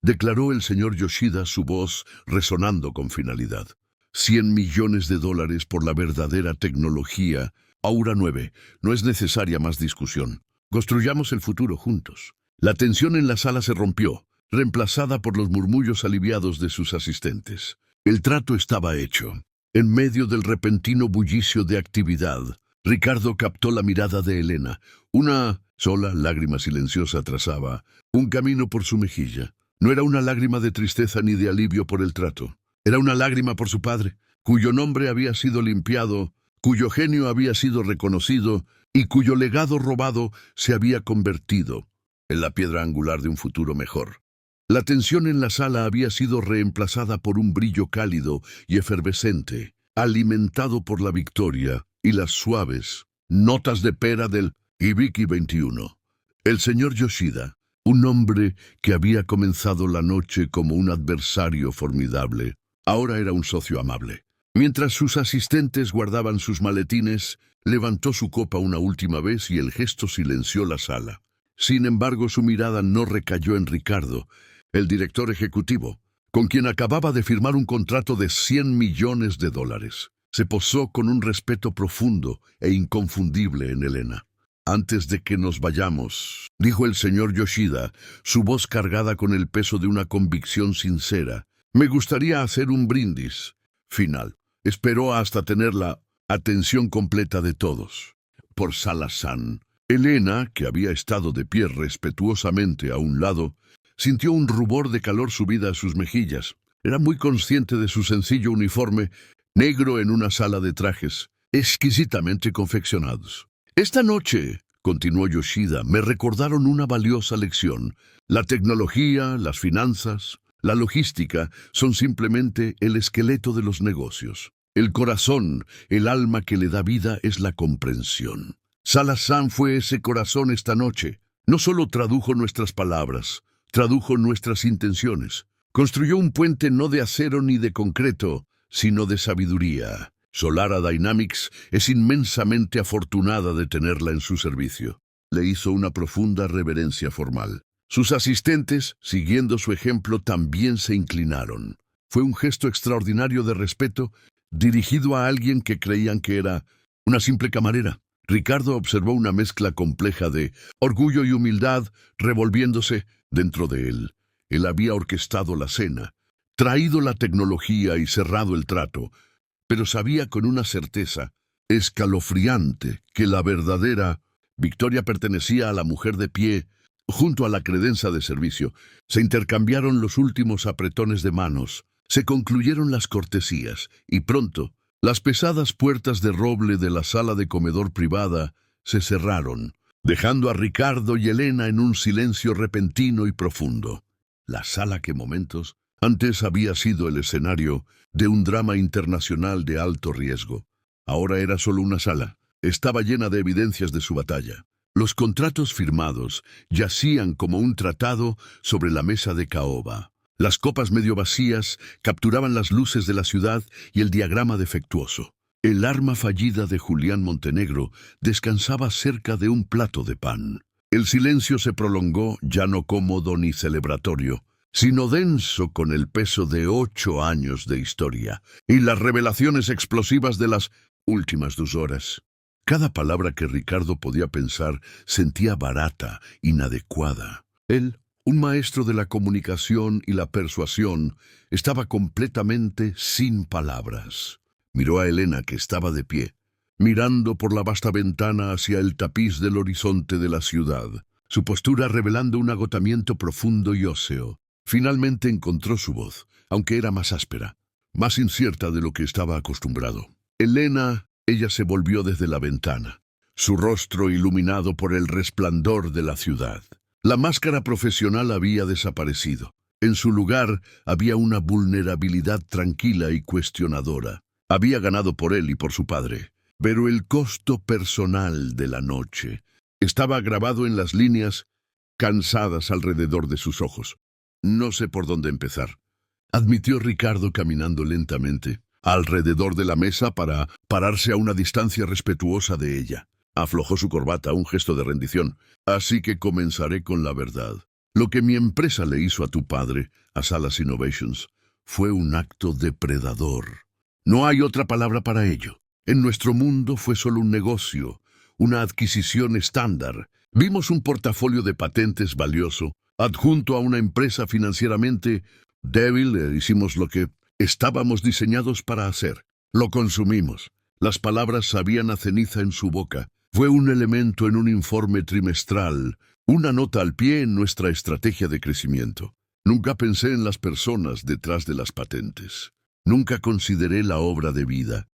declaró el señor Yoshida, su voz resonando con finalidad. 100 millones de dólares por la verdadera tecnología. Aura 9. No es necesaria más discusión. Construyamos el futuro juntos. La tensión en la sala se rompió, reemplazada por los murmullos aliviados de sus asistentes. El trato estaba hecho. En medio del repentino bullicio de actividad, Ricardo captó la mirada de Elena. Una sola lágrima silenciosa trazaba un camino por su mejilla. No era una lágrima de tristeza ni de alivio por el trato. Era una lágrima por su padre, cuyo nombre había sido limpiado, cuyo genio había sido reconocido y cuyo legado robado se había convertido en la piedra angular de un futuro mejor. La tensión en la sala había sido reemplazada por un brillo cálido y efervescente, alimentado por la victoria y las suaves notas de pera del Hibiki 21. El señor Yoshida, un hombre que había comenzado la noche como un adversario formidable, ahora era un socio amable. Mientras sus asistentes guardaban sus maletines, levantó su copa una última vez y el gesto silenció la sala. Sin embargo, su mirada no recayó en Ricardo, el director ejecutivo, con quien acababa de firmar un contrato de 100 millones de dólares. Se posó con un respeto profundo e inconfundible en Elena. «Antes de que nos vayamos», dijo el señor Yoshida, su voz cargada con el peso de una convicción sincera, «me gustaría hacer un brindis final». Esperó hasta tener la atención completa de todos. Por Sala-san. Elena, que había estado de pie respetuosamente a un lado, sintió un rubor de calor subida a sus mejillas. Era muy consciente de su sencillo uniforme, negro en una sala de trajes, exquisitamente confeccionados. «Esta noche», continuó Yoshida, «me recordaron una valiosa lección. La tecnología, las finanzas, la logística son simplemente el esqueleto de los negocios. El corazón, el alma que le da vida es la comprensión. Sala-san fue ese corazón esta noche. No solo tradujo nuestras palabras, tradujo nuestras intenciones. Construyó un puente no de acero ni de concreto, sino de sabiduría. Solara Dynamics es inmensamente afortunada de tenerla en su servicio». Le hizo una profunda reverencia formal. Sus asistentes, siguiendo su ejemplo, también se inclinaron. Fue un gesto extraordinario de respeto dirigido a alguien que creían que era una simple camarera. Ricardo observó una mezcla compleja de orgullo y humildad revolviéndose dentro de él. Él había orquestado la cena, traído la tecnología y cerrado el trato, pero sabía con una certeza escalofriante que la verdadera victoria pertenecía a la mujer de pie junto a la credencia de servicio. Se intercambiaron los últimos apretones de manos, se concluyeron las cortesías, y pronto las pesadas puertas de roble de la sala de comedor privada se cerraron, dejando a Ricardo y Elena en un silencio repentino y profundo. La sala que momentos antes había sido el escenario de un drama internacional de alto riesgo. Ahora era solo una sala. Estaba llena de evidencias de su batalla. Los contratos firmados yacían como un tratado sobre la mesa de caoba. Las copas medio vacías capturaban las luces de la ciudad y el diagrama defectuoso. El arma fallida de Julián Montenegro descansaba cerca de un plato de pan. El silencio se prolongó, ya no cómodo ni celebratorio, sino denso con el peso de 8 años de historia y las revelaciones explosivas de las últimas 2 horas. Cada palabra que Ricardo podía pensar sentía barata, inadecuada. Él, un maestro de la comunicación y la persuasión, estaba completamente sin palabras. Miró a Elena, que estaba de pie, mirando por la vasta ventana hacia el tapiz del horizonte de la ciudad, su postura revelando un agotamiento profundo y óseo. Finalmente encontró su voz, aunque era más áspera, más incierta de lo que estaba acostumbrado. «Elena», ella se volvió desde la ventana, su rostro iluminado por el resplandor de la ciudad. La máscara profesional había desaparecido. En su lugar había una vulnerabilidad tranquila y cuestionadora. Había ganado por él y por su padre, pero el costo personal de la noche estaba grabado en las líneas cansadas alrededor de sus ojos. «No sé por dónde empezar», admitió Ricardo caminando lentamente alrededor de la mesa para pararse a una distancia respetuosa de ella. Aflojó su corbata, un gesto de rendición. Así que comenzaré con la verdad. Lo que mi empresa le hizo a tu padre, a Salas Innovations, fue un acto depredador. No hay otra palabra para ello. En nuestro mundo fue solo un negocio, una adquisición estándar. Vimos un portafolio de patentes valioso, adjunto a una empresa financieramente débil, e hicimos lo que estábamos diseñados para hacer. Lo consumimos. Las palabras sabían a ceniza en su boca. Fue un elemento en un informe trimestral, una nota al pie en nuestra estrategia de crecimiento. Nunca pensé en las personas detrás de las patentes. Nunca consideré la obra de vida,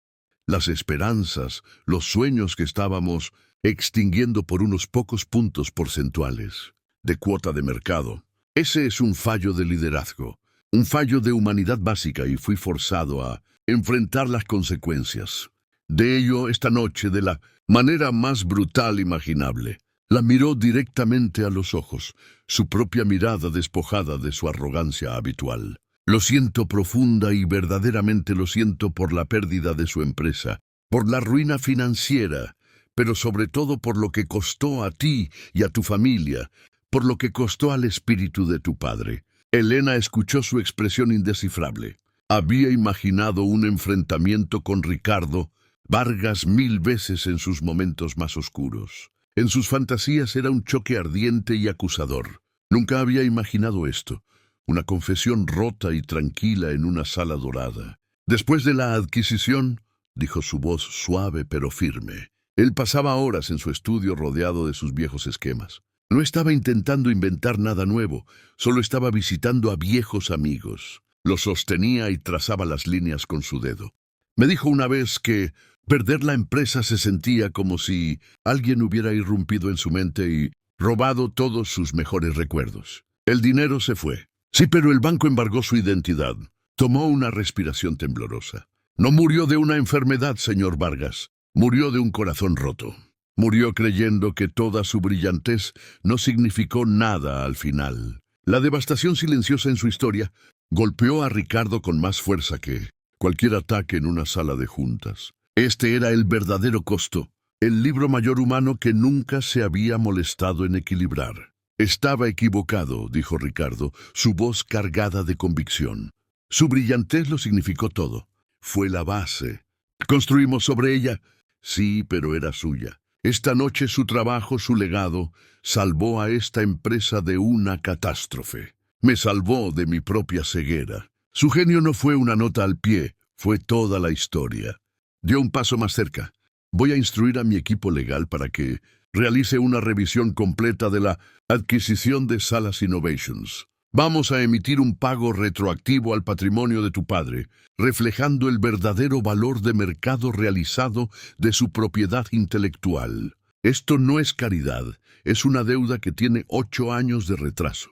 las esperanzas, los sueños que estábamos extinguiendo por unos pocos puntos porcentuales de cuota de mercado. Ese es un fallo de liderazgo, un fallo de humanidad básica, y fui forzado a enfrentar las consecuencias. De ello, esta noche, de la manera más brutal imaginable. La miró directamente a los ojos, su propia mirada despojada de su arrogancia habitual. Lo siento profunda y verdaderamente lo siento por la pérdida de su empresa, por la ruina financiera, pero sobre todo por lo que costó a ti y a tu familia, por lo que costó al espíritu de tu padre. Elena escuchó su expresión indescifrable. Había imaginado un enfrentamiento con Ricardo Vargas 1000 veces en sus momentos más oscuros. En sus fantasías era un choque ardiente y acusador. Nunca había imaginado esto. Una confesión rota y tranquila en una sala dorada. Después de la adquisición, dijo su voz suave pero firme. Él pasaba horas en su estudio rodeado de sus viejos esquemas. No estaba intentando inventar nada nuevo, solo estaba visitando a viejos amigos. Los sostenía y trazaba las líneas con su dedo. Me dijo una vez que perder la empresa se sentía como si alguien hubiera irrumpido en su mente y robado todos sus mejores recuerdos. El dinero se fue. Sí, pero el banco embargó su identidad. Tomó una respiración temblorosa. No murió de una enfermedad, señor Vargas. Murió de un corazón roto. Murió creyendo que toda su brillantez no significó nada al final. La devastación silenciosa en su historia golpeó a Ricardo con más fuerza que cualquier ataque en una sala de juntas. Este era el verdadero costo, el libro mayor humano que nunca se había molestado en equilibrar. Estaba equivocado, dijo Ricardo, su voz cargada de convicción. Su brillantez lo significó todo. Fue la base. ¿Construimos sobre ella? Sí, pero era suya. Esta noche su trabajo, su legado, salvó a esta empresa de una catástrofe. Me salvó de mi propia ceguera. Su genio no fue una nota al pie, fue toda la historia. Dio un paso más cerca. Voy a instruir a mi equipo legal para que realice una revisión completa de la adquisición de Salas Innovations. Vamos a emitir un pago retroactivo al patrimonio de tu padre, reflejando el verdadero valor de mercado realizado de su propiedad intelectual. Esto no es caridad, es una deuda que tiene 8 años de retraso.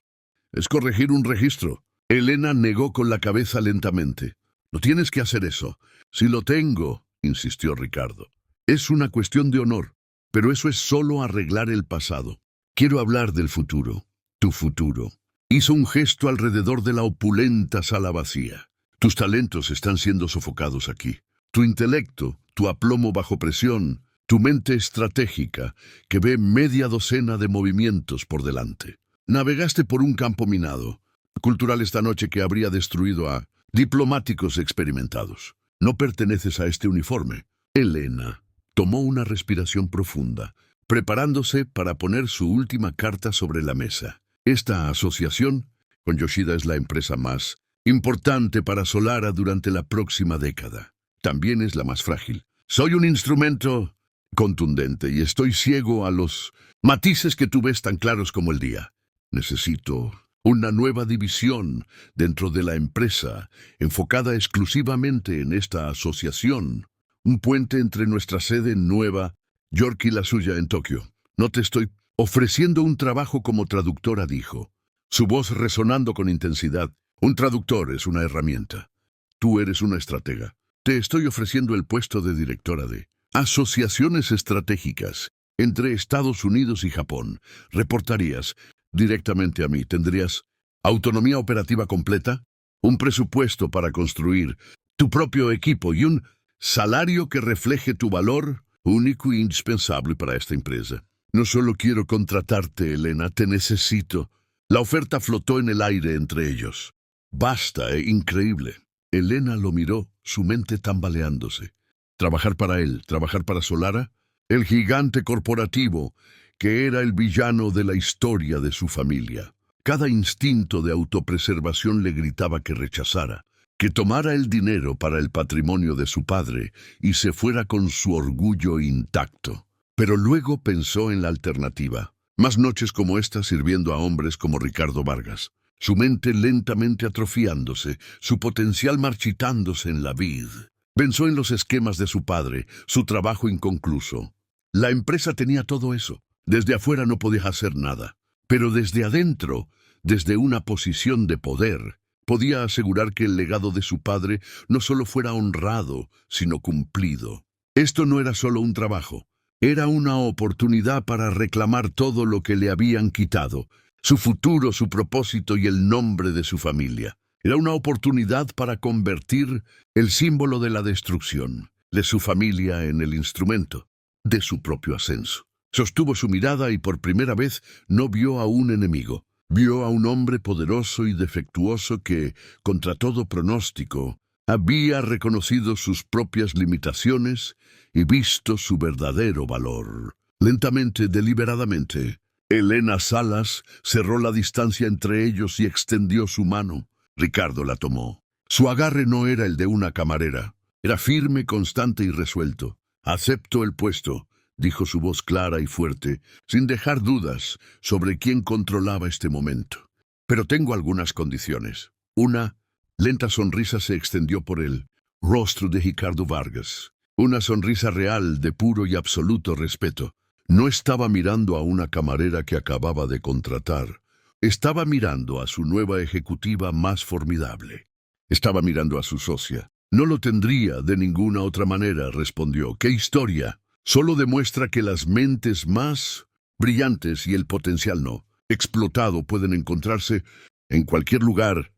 Es corregir un registro. Elena negó con la cabeza lentamente. No tienes que hacer eso. Si lo tengo, insistió Ricardo. Es una cuestión de honor, pero eso es solo arreglar el pasado. Quiero hablar del futuro, tu futuro. Hizo un gesto alrededor de la opulenta sala vacía. Tus talentos están siendo sofocados aquí. Tu intelecto, tu aplomo bajo presión, tu mente estratégica, que ve media docena de movimientos por delante. Navegaste por un campo minado, cultural esta noche que habría destruido a diplomáticos experimentados. No perteneces a este uniforme. Elena tomó una respiración profunda, preparándose para poner su última carta sobre la mesa. Esta asociación con Yoshida es la empresa más importante para Solara durante la próxima década. También es la más frágil. Soy un instrumento contundente y estoy ciego a los matices que tú ves tan claros como el día. Necesito una nueva división dentro de la empresa, enfocada exclusivamente en esta asociación. Un puente entre nuestra sede en Nueva York y la suya en Tokio. No te estoy ofreciendo un trabajo como traductora, dijo, su voz resonando con intensidad. Un traductor es una herramienta. Tú eres una estratega. Te estoy ofreciendo el puesto de directora de asociaciones estratégicas entre Estados Unidos y Japón. Reportarías directamente a mí. Tendrías autonomía operativa completa, un presupuesto para construir tu propio equipo y un salario que refleje tu valor. único e indispensable para esta empresa. No solo quiero contratarte, Elena, te necesito. La oferta flotó en el aire entre ellos. Basta, increíble. Elena lo miró, su mente tambaleándose. Trabajar para él, trabajar para Solara, el gigante corporativo que era el villano de la historia de su familia. Cada instinto de autopreservación le gritaba que rechazara, que tomara el dinero para el patrimonio de su padre y se fuera con su orgullo intacto. Pero luego pensó en la alternativa. Más noches como esta sirviendo a hombres como Ricardo Vargas. Su mente lentamente atrofiándose, su potencial marchitándose en la vid. Pensó en los esquemas de su padre, su trabajo inconcluso. La empresa tenía todo eso. Desde afuera no podía hacer nada. Pero desde adentro, desde una posición de poder, podía asegurar que el legado de su padre no solo fuera honrado, sino cumplido. Esto no era solo un trabajo. Era una oportunidad para reclamar todo lo que le habían quitado, su futuro, su propósito y el nombre de su familia. Era una oportunidad para convertir el símbolo de la destrucción de su familia en el instrumento de su propio ascenso. Sostuvo su mirada y por primera vez no vio a un enemigo. Vio a un hombre poderoso y defectuoso que, contra todo pronóstico, había reconocido sus propias limitaciones y visto su verdadero valor. Lentamente, deliberadamente, Elena Salas cerró la distancia entre ellos y extendió su mano. Ricardo la tomó. Su agarre no era el de una camarera. Era firme, constante y resuelto. «Acepto el puesto», dijo su voz clara y fuerte, sin dejar dudas sobre quién controlaba este momento. «Pero tengo algunas condiciones». Una lenta sonrisa se extendió por el rostro de Ricardo Vargas. Una sonrisa real de puro y absoluto respeto. No estaba mirando a una camarera que acababa de contratar. Estaba mirando a su nueva ejecutiva más formidable. Estaba mirando a su socia. «No lo tendría de ninguna otra manera», respondió. «¿Qué historia? Solo demuestra que las mentes más brillantes y el potencial no explotado pueden encontrarse en cualquier lugar,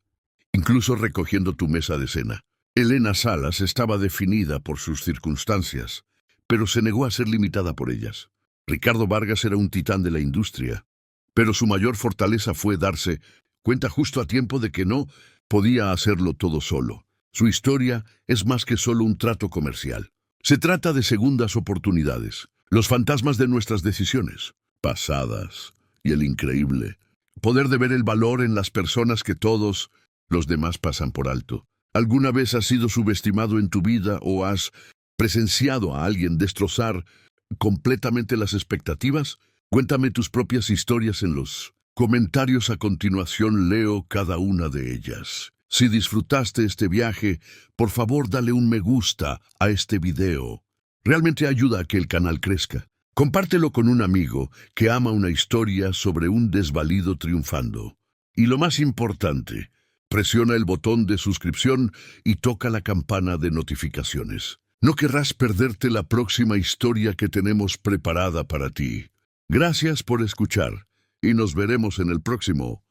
incluso recogiendo tu mesa de cena». Elena Salas estaba definida por sus circunstancias, pero se negó a ser limitada por ellas. Ricardo Vargas era un titán de la industria, pero su mayor fortaleza fue darse cuenta justo a tiempo de que no podía hacerlo todo solo. Su historia es más que solo un trato comercial. Se trata de segundas oportunidades, los fantasmas de nuestras decisiones pasadas y el increíble poder de ver el valor en las personas que todos los demás pasan por alto. ¿Alguna vez has sido subestimado en tu vida o has presenciado a alguien destrozar completamente las expectativas? Cuéntame tus propias historias en los comentarios. A continuación leo cada una de ellas. Si disfrutaste este viaje, por favor dale un me gusta a este video. Realmente ayuda a que el canal crezca. Compártelo con un amigo que ama una historia sobre un desvalido triunfando. Y lo más importante, presiona el botón de suscripción y toca la campana de notificaciones. No querrás perderte la próxima historia que tenemos preparada para ti. Gracias por escuchar y nos veremos en el próximo